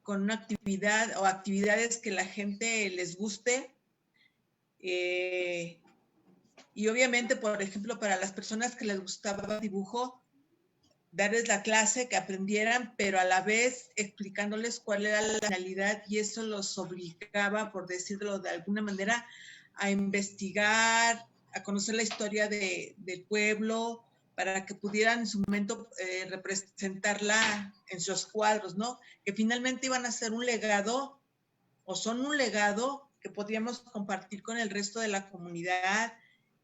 Con una actividad o actividades que la gente les guste. Y obviamente, por ejemplo, para las personas que les gustaba el dibujo, darles la clase, que aprendieran, pero a la vez explicándoles cuál era la finalidad y eso los obligaba, por decirlo de alguna manera, a investigar, a conocer la historia del pueblo, para que pudieran en su momento representarla en sus cuadros, ¿no? Que finalmente iban a ser un legado, o son un legado que podríamos compartir con el resto de la comunidad,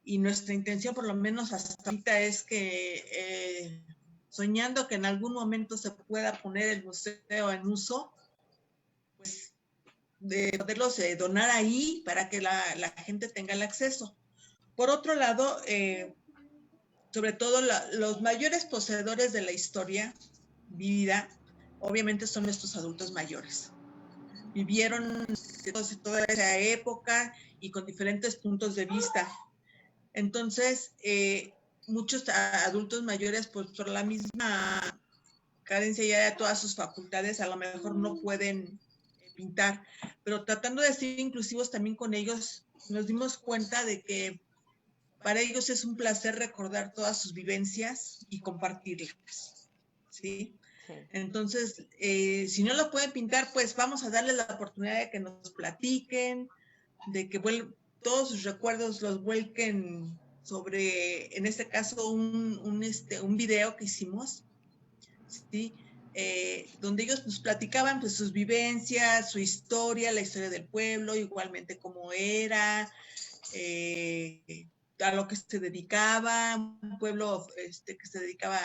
y nuestra intención, por lo menos hasta ahorita, es que soñando que en algún momento se pueda poner el museo en uso, pues de poderlos donar ahí para que la gente tenga el acceso. Por otro lado, sobre todo los mayores poseedores de la historia vivida, obviamente son nuestros adultos mayores. Vivieron toda esa época y con diferentes puntos de vista. Entonces, muchos adultos mayores, pues por la misma carencia ya de todas sus facultades, a lo mejor no pueden pintar, pero tratando de ser inclusivos también con ellos, nos dimos cuenta de que para ellos es un placer recordar todas sus vivencias y compartirlas, ¿sí? Sí. Entonces, si no lo pueden pintar, pues vamos a darles la oportunidad de que nos platiquen, de que todos sus recuerdos los vuelquen sobre, en este caso, un video que hicimos, ¿sí? Donde ellos nos platicaban pues sus vivencias, su historia, la historia del pueblo, igualmente cómo era, a lo que se dedicaba, un pueblo que se dedicaba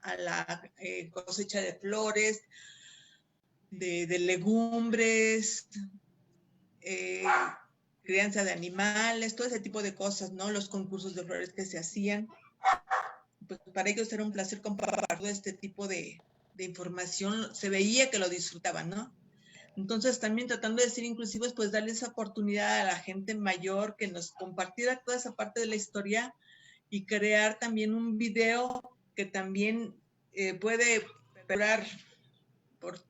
a la cosecha de flores, de legumbres, crianza de animales, todo ese tipo de cosas, ¿no? Los concursos de flores que se hacían. Pues para ellos era un placer compartir todo este tipo de información, se veía que lo disfrutaban, ¿no? Entonces también tratando de ser inclusivos, pues darle esa oportunidad a la gente mayor que nos compartiera toda esa parte de la historia y crear también un video que también puede perdurar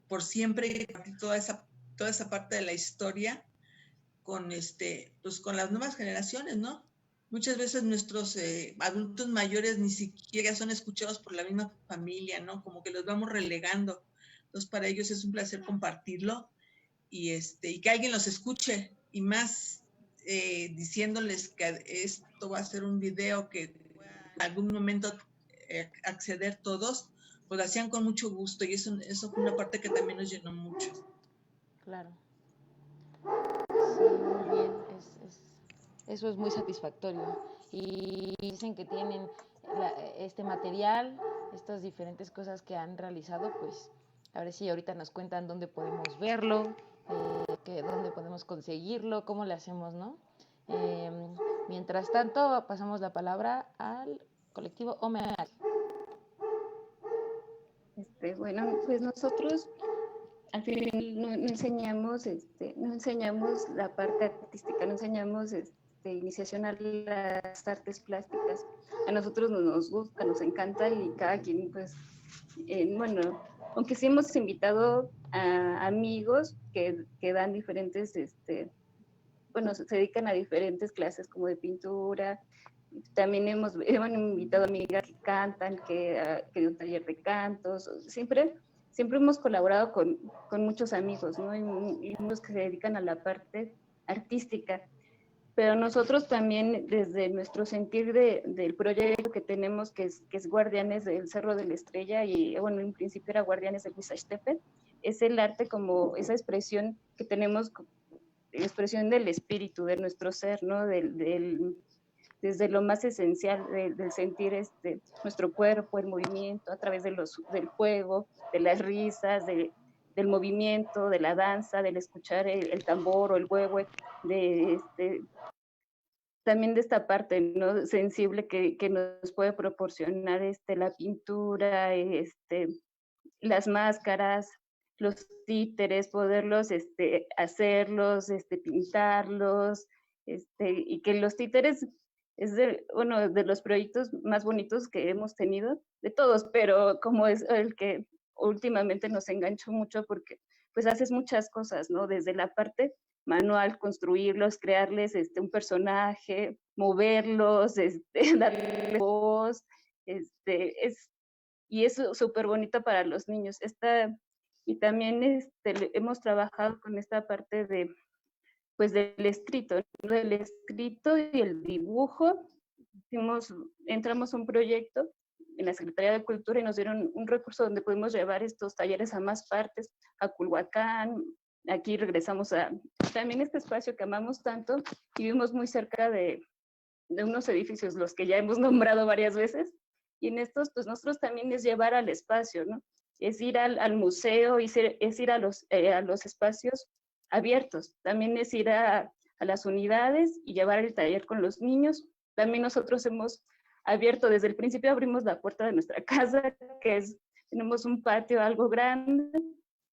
por siempre y compartir toda esa parte de la historia con, pues con las nuevas generaciones, ¿no? Muchas veces nuestros adultos mayores ni siquiera son escuchados por la misma familia, ¿no? Como que los vamos relegando. Entonces, para ellos es un placer compartirlo y que alguien los escuche y más diciéndoles que esto va a ser un video que en algún momento acceder todos, pues lo hacían con mucho gusto y eso fue una parte que también nos llenó mucho. Claro. Sí, muy bien. Eso es muy satisfactorio. Y dicen que tienen este material, estas diferentes cosas que han realizado, pues a ver si ahorita nos cuentan dónde podemos verlo, dónde podemos conseguirlo, cómo le hacemos, ¿no? Mientras tanto, pasamos la palabra al colectivo OMEAC. Bueno, pues nosotros al final no enseñamos, no enseñamos la parte artística, no enseñamos iniciación a las artes plásticas. A nosotros nos gusta, nos encanta y cada quien, pues, bueno, aunque sí hemos invitado a amigos que dan diferentes, bueno, se dedican a diferentes clases como de pintura. También hemos invitado a amigas que cantan, que de un taller de cantos. Siempre hemos colaborado con muchos amigos, ¿no? Y unos que se dedican a la parte artística. Pero nosotros también, desde nuestro sentir del proyecto que tenemos, que es Guardianes del Cerro de la Estrella, y bueno, en principio era Guardianes de Huizachtepetl, es el arte como esa expresión que tenemos, expresión del espíritu, de nuestro ser, ¿no? Desde lo más esencial del sentir nuestro cuerpo, el movimiento, a través del juego, de las risas, del movimiento, de la danza, del escuchar el tambor o el huehue, también de esta parte, ¿no? Sensible que nos puede proporcionar la pintura, las máscaras, los títeres, poderlos hacerlos, pintarlos, y que los títeres es uno de los proyectos más bonitos que hemos tenido, de todos, pero como es el que últimamente nos enganchó mucho porque pues haces muchas cosas, ¿no? Desde la parte manual, construirlos, crearles un personaje, moverlos, darle voz, y es súper bonito para los niños. Y también hemos trabajado con esta parte pues del escrito, ¿no? Del escrito y el dibujo. Entramos a un proyecto en la Secretaría de Cultura y nos dieron un recurso donde pudimos llevar estos talleres a más partes, a Culhuacán. Aquí regresamos a también este espacio que amamos tanto y vivimos muy cerca de unos edificios, los que ya hemos nombrado varias veces, y en estos, pues nosotros también es llevar al espacio, ¿no? Es ir al museo, es ir a los espacios abiertos, también es ir a las unidades y llevar el taller con los niños. También nosotros hemos abierto, desde el principio abrimos la puerta de nuestra casa, tenemos un patio algo grande,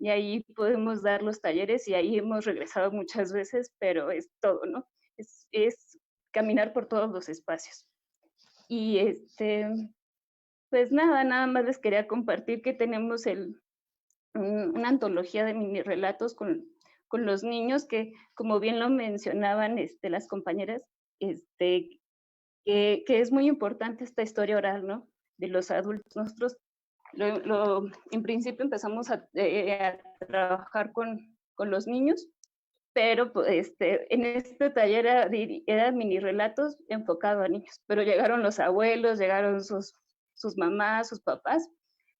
y ahí podemos dar los talleres, y ahí hemos regresado muchas veces, pero es todo, ¿no? Es caminar por todos los espacios. Y pues nada más les quería compartir que tenemos una antología de mini relatos con los niños, que como bien lo mencionaban las compañeras, que es muy importante esta historia oral, ¿no? De los adultos. Nosotros en principio empezamos a trabajar con los niños, pero en este taller eran mini relatos enfocados a niños, pero llegaron los abuelos, llegaron sus mamás, sus papás,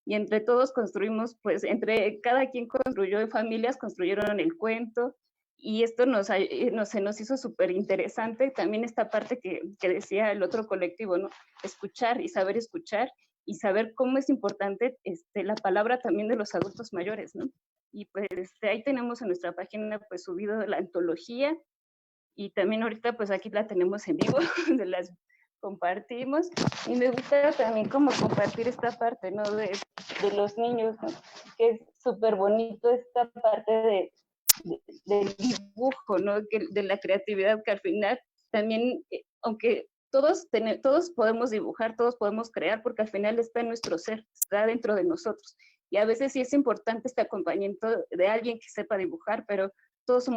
y entre todos construimos, pues entre cada quien construyó en familias, construyeron el cuento, y esto se nos hizo súper interesante. También esta parte que decía el otro colectivo, ¿no? Escuchar y saber cómo es importante la palabra también de los adultos mayores, ¿no? Y pues ahí tenemos en nuestra página pues subido la antología, y también ahorita pues aquí la tenemos en vivo, de las compartimos, y me gusta también como compartir esta parte, ¿no? De los niños, ¿no? Que es súper bonito esta parte del dibujo, ¿no? De la creatividad, que al final también, aunque todos podemos dibujar, todos podemos crear, porque al final está en nuestro ser, está dentro de nosotros. Y a veces sí es importante este acompañamiento de alguien que sepa dibujar, pero todos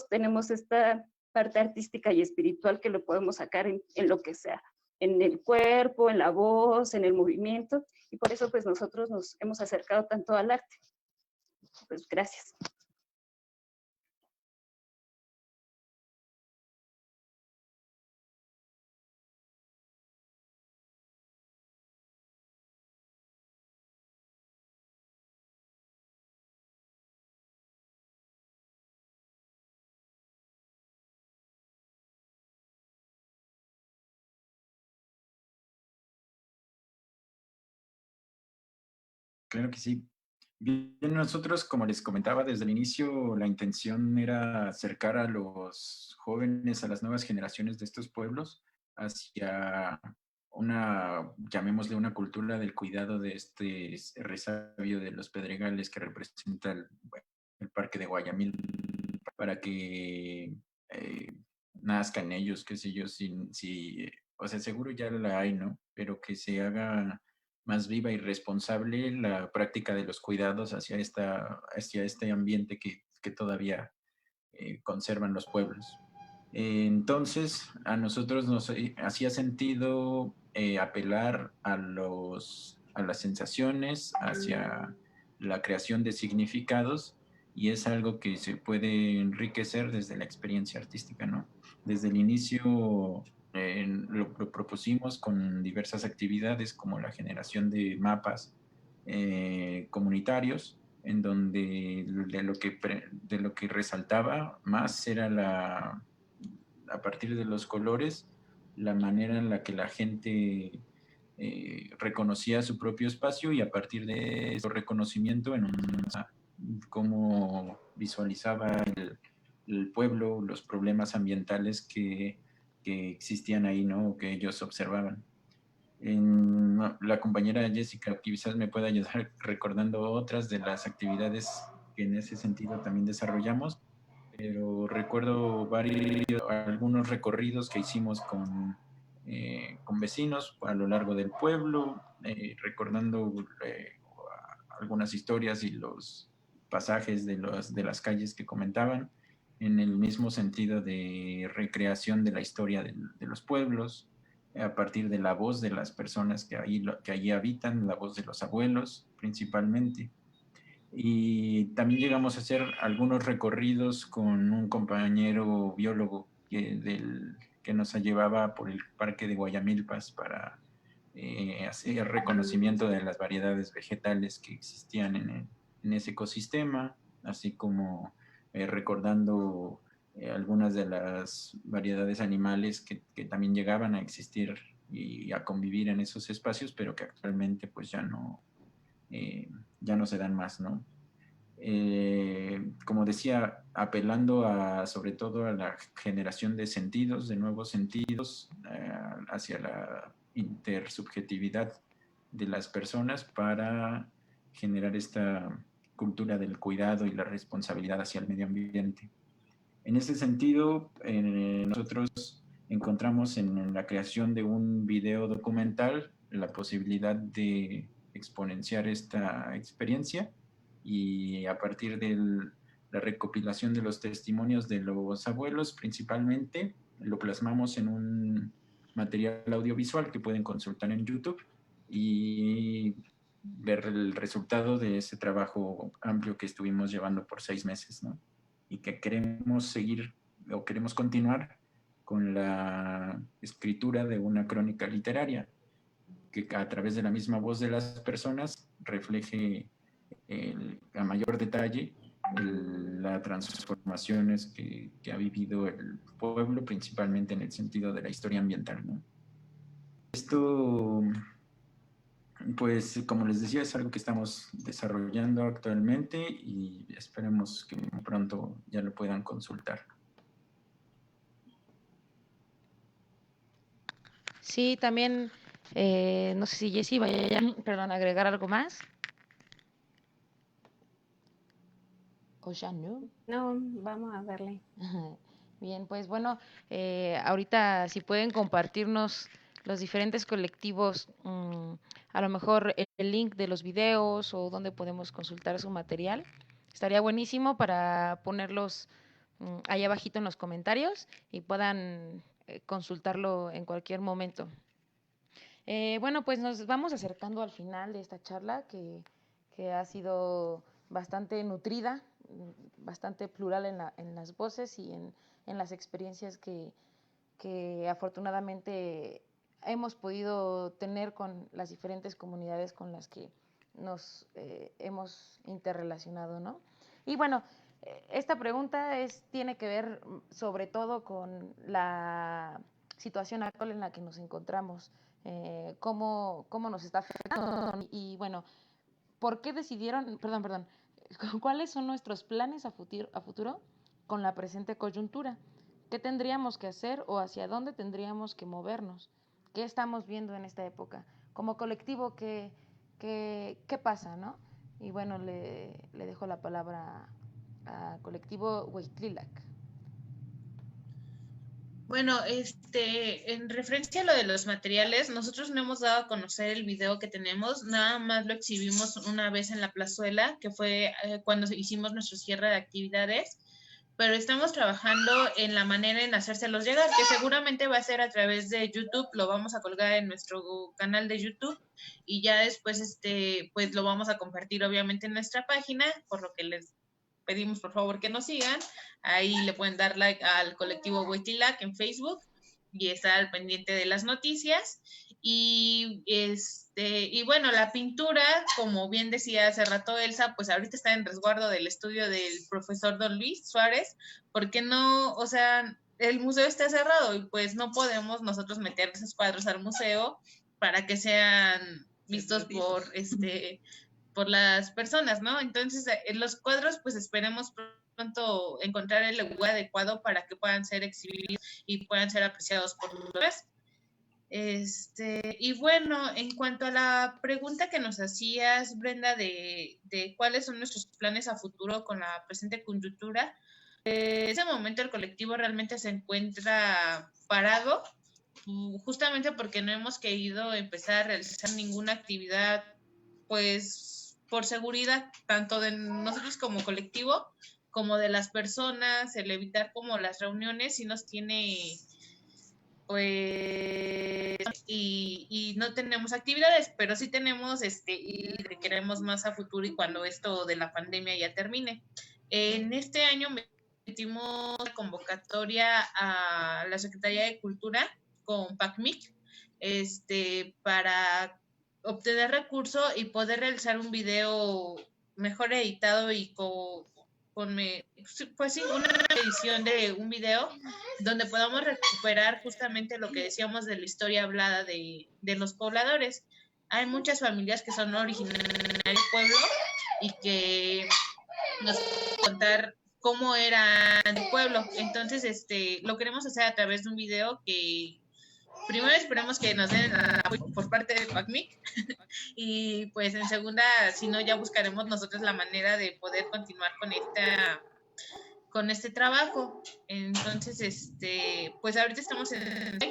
tenemos esta parte artística y espiritual que lo podemos sacar en lo que sea, en el cuerpo, en la voz, en el movimiento, y por eso pues nosotros nos hemos acercado tanto al arte. Pues gracias. Claro que sí. Bien, nosotros, como les comentaba desde el inicio, la intención era acercar a los jóvenes, a las nuevas generaciones de estos pueblos, hacia llamémosle una cultura del cuidado de este resabio de los pedregales que representa el Parque de Guayamil para que nazcan ellos, qué sé yo, o sea, seguro ya la hay, ¿no? Pero que se haga más viva y responsable la práctica de los cuidados hacia este ambiente que todavía conservan los pueblos. Entonces, a nosotros nos hacía sentido apelar a las sensaciones, hacia la creación de significados, y es algo que se puede enriquecer desde la experiencia artística, ¿no? Desde el inicio lo propusimos con diversas actividades como la generación de mapas comunitarios, en donde de lo que resaltaba más era a partir de los colores, la manera en la que la gente reconocía su propio espacio, y a partir de ese reconocimiento cómo visualizaba el pueblo, los problemas ambientales que existían ahí, ¿no? Que ellos observaban. La compañera Jessica quizás me pueda ayudar recordando otras de las actividades que en ese sentido también desarrollamos, pero recuerdo algunos recorridos que hicimos con vecinos a lo largo del pueblo, recordando algunas historias y los pasajes de las calles que comentaban, en el mismo sentido de recreación de la historia de los pueblos, a partir de la voz de las personas que allí habitan, la voz de los abuelos principalmente. Y también llegamos a hacer algunos recorridos con un compañero biólogo que nos llevaba por el Parque de Guayamilpas para hacer reconocimiento de las variedades vegetales que existían en ese ecosistema, así como recordando algunas de las variedades animales que también llegaban a existir y a convivir en esos espacios, pero que actualmente pues ya no se dan más, ¿no? Como decía, apelando sobre todo a la generación de sentidos, de nuevos sentidos, hacia la intersubjetividad de las personas para generar esta cultura del cuidado y la responsabilidad hacia el medio ambiente. En ese sentido, nosotros encontramos en la creación de un video documental la posibilidad de exponenciar esta experiencia, y a partir de la recopilación de los testimonios de los abuelos principalmente, lo plasmamos en un material audiovisual que pueden consultar en YouTube y ver el resultado de ese trabajo amplio que estuvimos llevando por 6 meses, ¿no? Y que queremos seguir o queremos continuar con la escritura de una crónica literaria que a través de la misma voz de las personas refleje a mayor detalle las transformaciones que ha vivido el pueblo, principalmente en el sentido de la historia ambiental, ¿no? Esto, pues, como les decía, es algo que estamos desarrollando actualmente y esperemos que pronto ya lo puedan consultar. Sí, también, no sé si Jessy vaya a agregar algo más. ¿O ya no? No, vamos a darle. Bien, pues bueno, ahorita si pueden compartirnos los diferentes colectivos, a lo mejor el link de los videos o donde podemos consultar su material, estaría buenísimo para ponerlos ahí abajito en los comentarios y puedan consultarlo en cualquier momento. Bueno, pues nos vamos acercando al final de esta charla que ha sido bastante nutrida, bastante plural en las voces y en las experiencias que afortunadamente hemos podido tener con las diferentes comunidades con las que nos hemos interrelacionado, ¿no? Y bueno, esta pregunta tiene que ver sobre todo con la situación actual en la que nos encontramos, cómo nos está afectando y bueno, ¿por qué decidieron, perdón, cuáles son nuestros planes a futuro con la presente coyuntura? ¿Qué tendríamos que hacer o hacia dónde tendríamos que movernos? ¿Qué estamos viendo en esta época? Como colectivo, ¿qué pasa, no? Y bueno, le dejo la palabra a colectivo Huixtlilac. Bueno, en referencia a lo de los materiales, nosotros no hemos dado a conocer el video que tenemos, nada más lo exhibimos una vez en la plazuela, que fue cuando hicimos nuestro cierre de actividades, pero estamos trabajando en la manera en hacérselos llegar, que seguramente va a ser a través de YouTube, lo vamos a colgar en nuestro canal de YouTube y ya después, pues lo vamos a compartir obviamente en nuestra página, por lo que les pedimos por favor que nos sigan. Ahí le pueden dar like al colectivo Huixtlilac en Facebook y estar al pendiente de las noticias. Y bueno, la pintura, como bien decía hace rato Elsa, pues ahorita está en resguardo del estudio del profesor Don Luis Suárez, porque no, o sea, el museo está cerrado y pues no podemos nosotros meter esos cuadros al museo para que sean vistos por las personas, ¿no? Entonces, en los cuadros, pues esperemos pronto encontrar el lugar adecuado para que puedan ser exhibidos y puedan ser apreciados por los demás. Y bueno, en cuanto a la pregunta que nos hacías, Brenda, de cuáles son nuestros planes a futuro con la presente coyuntura, en ese momento el colectivo realmente se encuentra parado, justamente porque no hemos querido empezar a realizar ninguna actividad, pues por seguridad, tanto de nosotros como colectivo, como de las personas, el evitar como las reuniones, sí nos tiene, pues, y no tenemos actividades, pero sí tenemos, y queremos más a futuro y cuando esto de la pandemia ya termine. En este año metimos una convocatoria a la Secretaría de Cultura con PACMIC, para obtener recursos y poder realizar un video mejor editado y pues sí, una edición de un video donde podamos recuperar justamente lo que decíamos de la historia hablada de los pobladores. Hay muchas familias que son originarias del pueblo y que nos contar cómo era el pueblo. Entonces, lo queremos hacer a través de un video que primero esperemos que nos den apoyo por parte de PACMIC y pues en segunda, si no, ya buscaremos nosotros la manera de poder continuar con este trabajo. Entonces, pues ahorita estamos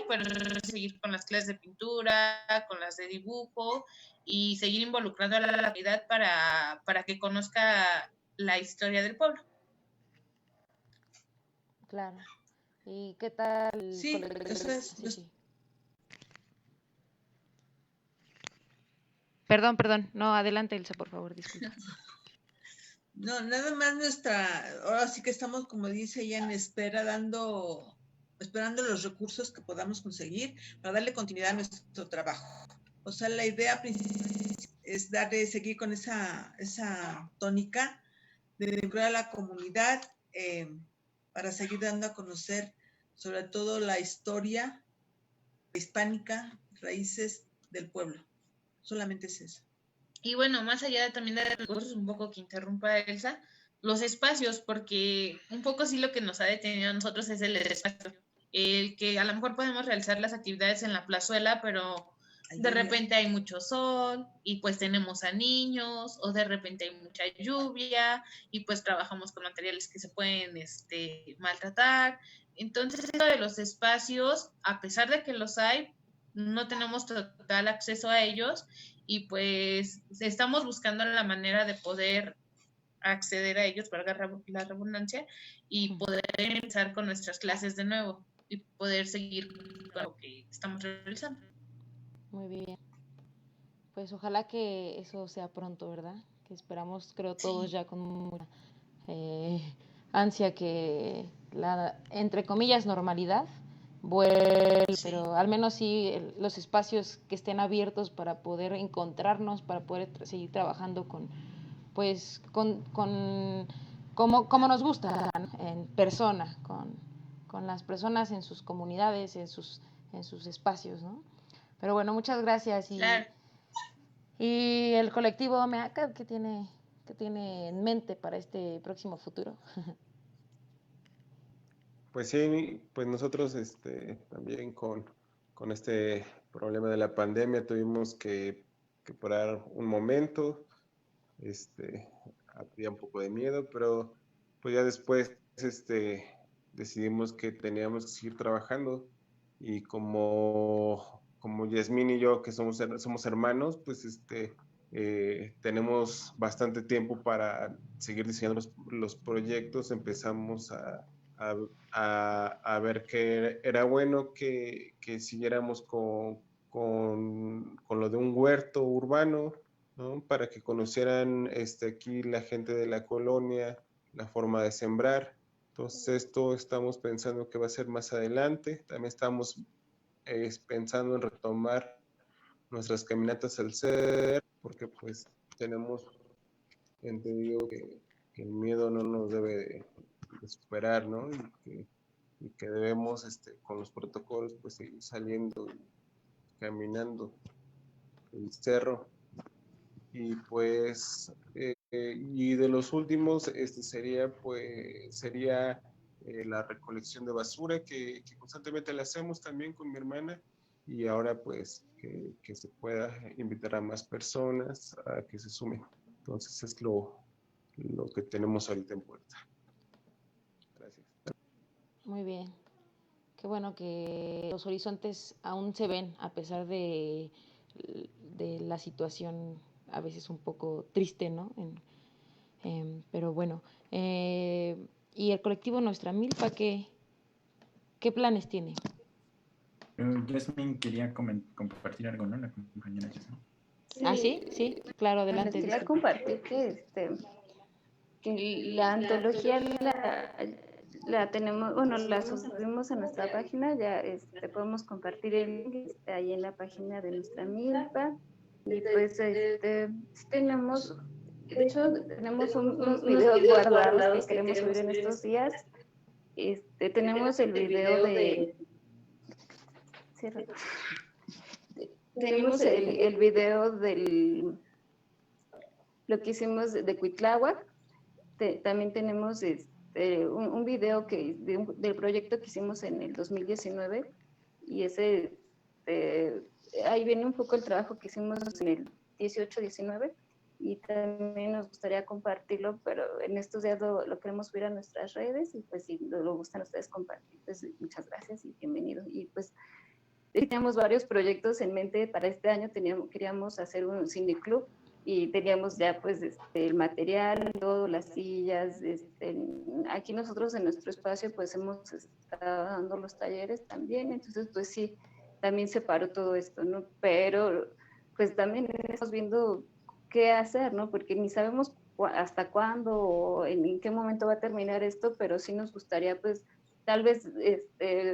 pero seguir con las clases de pintura, con las de dibujo y seguir involucrando a la comunidad para que conozca la historia del pueblo. Claro. ¿Y qué tal? Sí, eso es. Sí. Perdón. No, adelante, Elsa, por favor, disculpa. No, nada más ahora sí que estamos, como dice ella, en espera, esperando los recursos que podamos conseguir para darle continuidad a nuestro trabajo. O sea, la idea principal es seguir con esa tónica de vincular a la comunidad para seguir dando a conocer sobre todo la historia hispánica, raíces del pueblo. Solamente es eso. Y bueno, más allá también de recursos, un poco que interrumpa Elsa, los espacios, porque un poco sí lo que nos ha detenido a nosotros es el espacio. El que a lo mejor podemos realizar las actividades en la plazuela, pero de repente hay mucho sol y pues tenemos a niños, o de repente hay mucha lluvia y pues trabajamos con materiales que se pueden maltratar. Entonces, esto de los espacios, a pesar de que los hay, no tenemos total acceso a ellos y pues estamos buscando la manera de poder acceder a ellos, valga la redundancia, y poder empezar con nuestras clases de nuevo y poder seguir con lo que estamos realizando. Muy bien. Pues ojalá que eso sea pronto, ¿verdad? Que esperamos, creo, todos ya con mucha ansia que la, entre comillas, normalidad vuelva, pero al menos sí los espacios que estén abiertos para poder encontrarnos, para poder seguir trabajando como nos gusta, ¿no? En persona, con las personas en sus comunidades, en sus espacios, ¿no? Pero bueno, muchas gracias. Claro. Y el colectivo OMEACA, ¿qué tiene en mente para este próximo futuro? Pues sí, pues nosotros también con este problema de la pandemia tuvimos que parar un momento, había un poco de miedo, pero pues ya después decidimos que teníamos que seguir trabajando y como Yasmín y yo, que somos hermanos, pues tenemos bastante tiempo para seguir diseñando los proyectos. Empezamos a ver que era bueno que siguiéramos con lo de un huerto urbano, ¿no? Para que conocieran aquí la gente de la colonia, la forma de sembrar. Entonces esto estamos pensando que va a ser más adelante. También estamos pensando en retomar nuestras caminatas al ser, porque pues tenemos entendido que el miedo no nos debe de superar, ¿no? Y que debemos con los protocolos pues seguir saliendo y caminando el cerro. Y pues y de los últimos sería la recolección de basura que constantemente la hacemos también con mi hermana, y ahora pues que se pueda invitar a más personas a que se sumen. Entonces es lo que tenemos ahorita en puerta. Gracias. Muy bien. Qué bueno que los horizontes aún se ven a pesar de la situación a veces un poco triste, ¿no? Pero bueno, y el colectivo Nuestra Milpa, ¿qué planes tiene? Jasmine quería compartir algo, ¿no? La compañera Jasmine. Sí, claro, adelante. Les quería compartir que la antología la tenemos, bueno, la subimos a nuestra página, ya podemos compartir el link ahí en la página de Nuestra Milpa. Y pues tenemos, de hecho, tenemos unos videos guardados que queremos subir en estos días. Tenemos el video tenemos el video del lo que hicimos de Cuitláhuac. También tenemos un video del proyecto que hicimos en el 2019, y ese ahí viene un poco el trabajo que hicimos en el 18-19, y también nos gustaría compartirlo, pero en estos días lo queremos subir a nuestras redes, y pues si lo gustan ustedes compartir, pues muchas gracias y bienvenido. Y pues teníamos varios proyectos en mente para este año. Queríamos hacer un cineclub, y teníamos ya pues el material, todo, las sillas. Aquí nosotros en nuestro espacio pues hemos estado dando los talleres también, entonces pues sí, también se paró todo esto, ¿no? Pero pues también estamos viendo qué hacer, ¿no? Porque ni sabemos hasta cuándo o en qué momento va a terminar esto, pero sí nos gustaría pues tal vez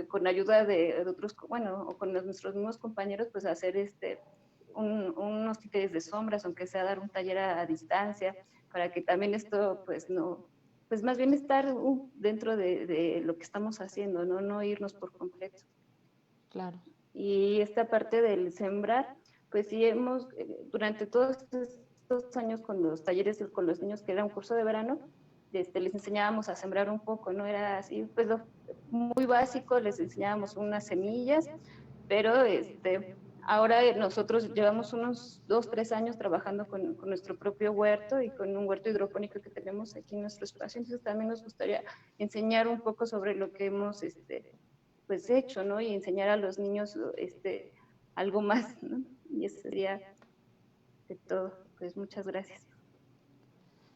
con ayuda de otros, bueno, o con nuestros mismos compañeros, pues hacer unos títeres de sombras, aunque sea dar un taller a distancia, para que también esto pues no, pues más bien estar dentro de lo que estamos haciendo, no irnos por completo. Claro. Y esta parte del sembrar, pues sí hemos, durante todos estos años con los talleres con los niños, que era un curso de verano, les enseñábamos a sembrar un poco, no era así, pues muy básico, les enseñábamos unas semillas, pero ahora nosotros llevamos unos 2-3 años trabajando con nuestro propio huerto, y con un huerto hidropónico que tenemos aquí en nuestro espacio. Entonces también nos gustaría enseñar un poco sobre lo que hemos pues hecho, ¿no? Y enseñar a los niños algo más, ¿no? Y eso sería de todo. Pues muchas gracias.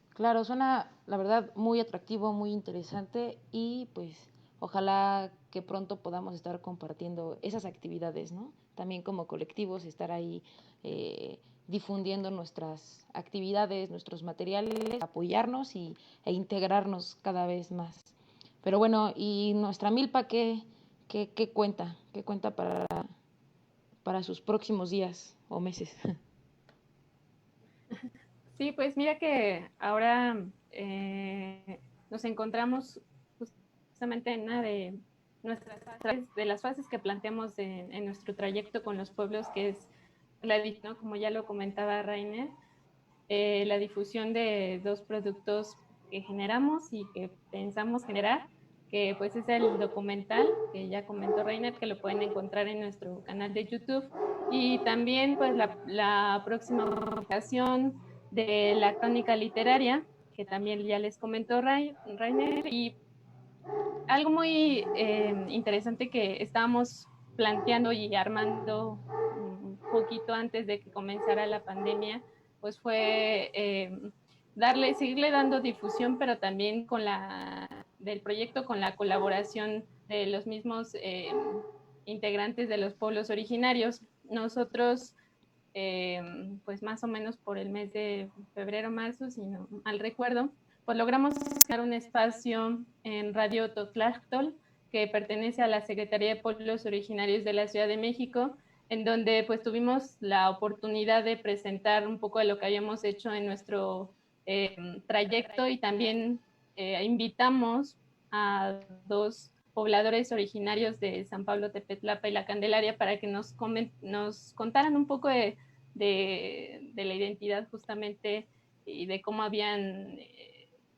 Claro, suena, la verdad, muy atractivo, muy interesante, y pues ojalá que pronto podamos estar compartiendo esas actividades, ¿no? También como colectivos, estar ahí difundiendo nuestras actividades, nuestros materiales, apoyarnos e integrarnos cada vez más. Pero bueno, ¿y Nuestra Milpa qué cuenta? ¿Qué cuenta para sus próximos días o meses? Sí, pues mira que ahora nos encontramos justamente en una de las fases que planteamos en nuestro trayecto con los pueblos, que es ¿no? Como ya lo comentaba Rainer, la difusión de 2 productos que generamos y que pensamos generar, que pues es el documental que ya comentó Rainer, que lo pueden encontrar en nuestro canal de YouTube, y también pues la próxima publicación de la crónica literaria, que también ya les comentó Rainer, y algo muy interesante que estábamos planteando y armando un poquito antes de que comenzara la pandemia, pues fue seguirle dando difusión, pero también del proyecto con la colaboración de los mismos integrantes de los pueblos originarios. Nosotros, pues más o menos por el mes de febrero, marzo, si no mal recuerdo, pues logramos crear un espacio en Radio Totlachtol, que pertenece a la Secretaría de Pueblos Originarios de la Ciudad de México, en donde pues tuvimos la oportunidad de presentar un poco de lo que habíamos hecho en nuestro trayecto, y también invitamos a 2 pobladores originarios de San Pablo Tepetlapa y La Candelaria para que nos contaran un poco de la identidad justamente y de cómo habían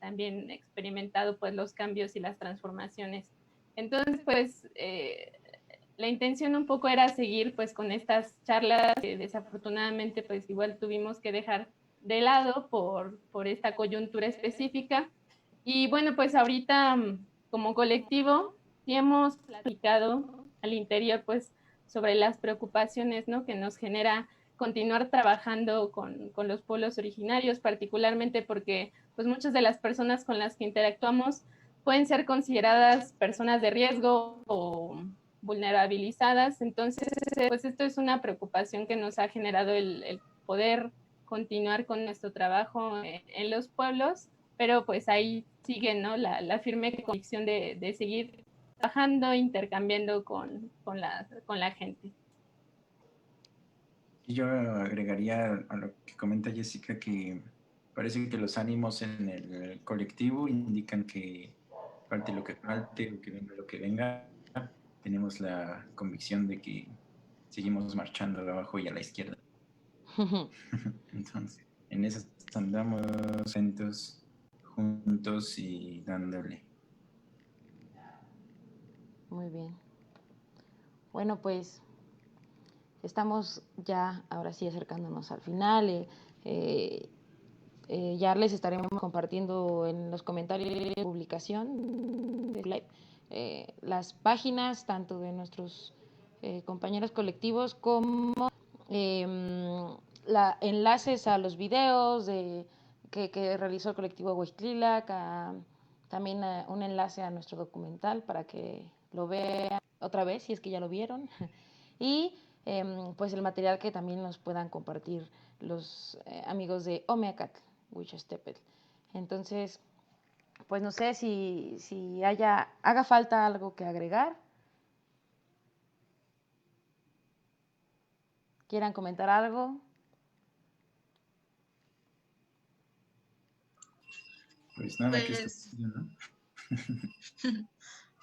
también experimentado pues los cambios y las transformaciones. Entonces pues la intención un poco era seguir pues con estas charlas que desafortunadamente pues igual tuvimos que dejar de lado por esta coyuntura específica. Y bueno, pues ahorita como colectivo sí hemos platicado al interior pues sobre las preocupaciones, ¿no?, que nos genera continuar trabajando con los pueblos originarios, particularmente porque pues muchas de las personas con las que interactuamos pueden ser consideradas personas de riesgo o vulnerabilizadas. Entonces, pues esto es una preocupación que nos ha generado el poder continuar con nuestro trabajo en los pueblos, pero pues ahí sigue, ¿no?, la firme convicción de seguir trabajando, intercambiando con la gente. Y yo agregaría a lo que comenta Jessica que parece que los ánimos en el colectivo indican que falte lo que falte, o que venga lo que venga, tenemos la convicción de que seguimos marchando de abajo y a la izquierda. Entonces, en eso andamos juntos y dándole. Muy bien. Bueno, pues estamos ya ahora sí acercándonos al final. Ya les estaremos compartiendo en los comentarios de publicación de live las páginas tanto de nuestros compañeros colectivos como enlaces a los videos que realizó el colectivo Huixtlilac, también un enlace a nuestro documental para que lo vean otra vez si es que ya lo vieron y pues el material que también nos puedan compartir los amigos de Omeacat Huixtepetl. Entonces, pues no sé si haga falta algo que agregar. ¿Quieran comentar algo? Pues nada, que esto, ¿no?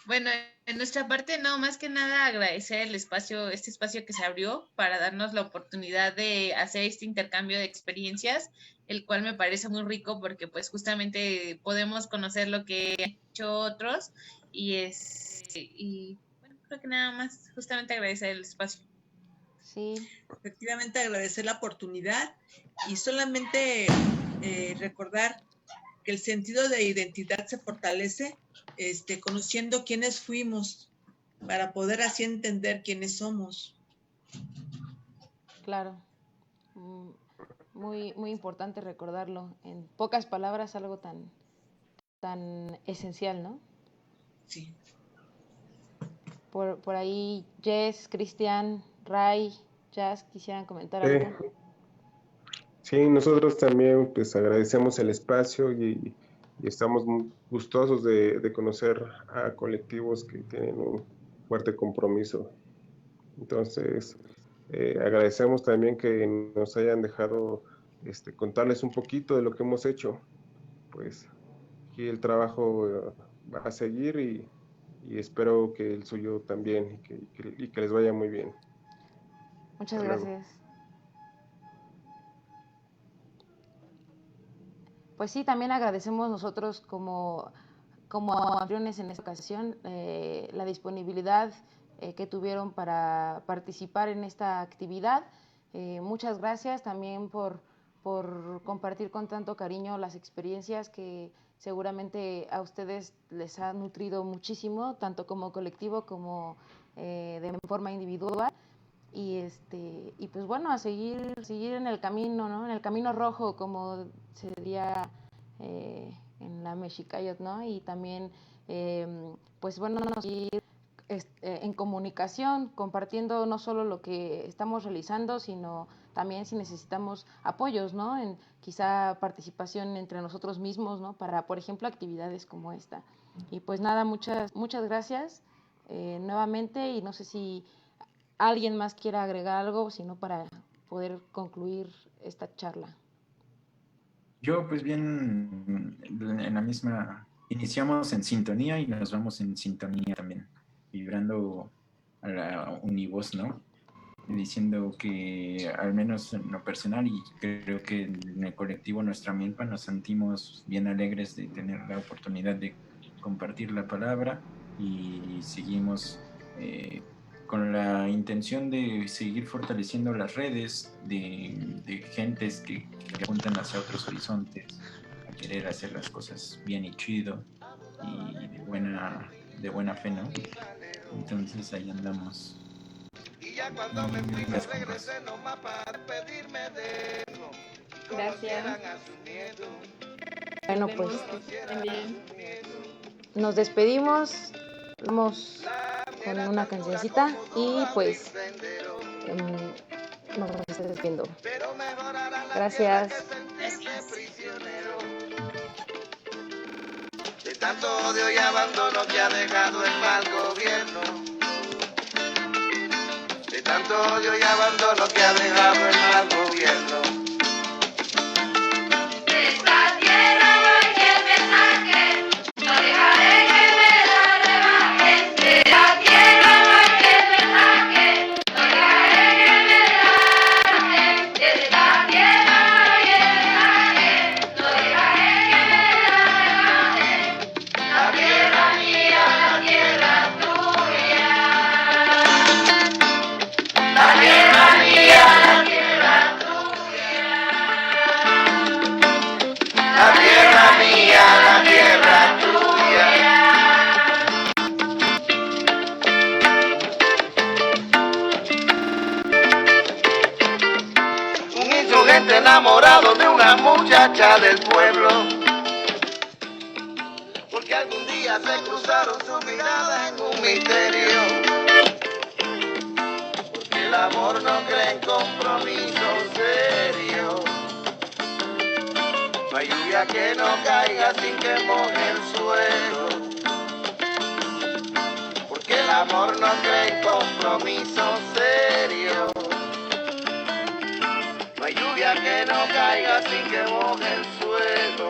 Bueno, en nuestra parte, no, más que nada agradecer este espacio que se abrió para darnos la oportunidad de hacer este intercambio de experiencias, el cual me parece muy rico porque pues justamente podemos conocer lo que han hecho otros y bueno, creo que nada más, justamente agradecer el espacio. Sí. Efectivamente, agradecer la oportunidad y solamente recordar que el sentido de identidad se fortalece conociendo quiénes fuimos para poder así entender quiénes somos. Claro, muy, muy importante recordarlo. En pocas palabras, algo tan esencial, ¿no? Sí. Por ahí, Jess, Cristian, Ray, Jazz, ¿quisieran comentar algo? Sí, nosotros también pues agradecemos el espacio y estamos muy gustosos de conocer a colectivos que tienen un fuerte compromiso. Entonces, agradecemos también que nos hayan dejado contarles un poquito de lo que hemos hecho. Pues aquí el trabajo va a seguir y espero que el suyo también y que les vaya muy bien. Muchas Hasta luego. gracias. Pues sí, también agradecemos nosotros como anfitriones en esta ocasión la disponibilidad que tuvieron para participar en esta actividad. Muchas gracias también por por compartir con tanto cariño las experiencias que seguramente a ustedes les ha nutrido muchísimo, tanto como colectivo como de forma individual. Y pues bueno, a seguir en el camino, ¿no? En el camino rojo, como se diría en la Mexicayot, ¿no? Y también, pues bueno, seguir en comunicación, compartiendo no solo lo que estamos realizando, sino también si necesitamos apoyos, ¿no? En quizá participación entre nosotros mismos, ¿no? Para, por ejemplo, actividades como esta. Y pues nada, muchas gracias nuevamente, y no sé si alguien más quiera agregar algo, sino para poder concluir esta charla. Yo, pues bien, en la misma, iniciamos en sintonía y nos vamos en sintonía también, vibrando a la univoz, ¿no? Diciendo que, al menos en lo personal, y creo que en el colectivo Nuestra Milpa, nos sentimos bien alegres de tener la oportunidad de compartir la palabra, y seguimos con la intención de seguir fortaleciendo las redes de gentes que apuntan hacia otros horizontes, a querer hacer las cosas bien y chido y de buena fe, ¿no? Entonces ahí andamos. Gracias. Bueno, pues nos despedimos, vamos con una cancioncita y pues nos estamos despidiendo. Gracias. De tanto odio y abandono que ha dejado el mal gobierno. De tanto odio y abandono que ha dejado el mal gobierno. De esta tierra no hay quien me saque, no dejaré que me la rebajen. De esta tierra no hay quien me saque, no dejaré que me la rebajen. De esta tierra no hay quien me saque, no dejaré que me la rebajen. La tierra mía, la tierra tuya. La tierra mía, la tierra tuya. La tierra mía, la tierra tuya. Un insurgente enamorado de una muchacha del pueblo, porque algún día se cruzaron su mirada en un misterio. Porque el amor no cree en compromiso serio. No hay lluvia que no caiga sin que moje el suelo. Porque el amor no cree en compromiso serio. No hay lluvia que no caiga sin que moje el suelo.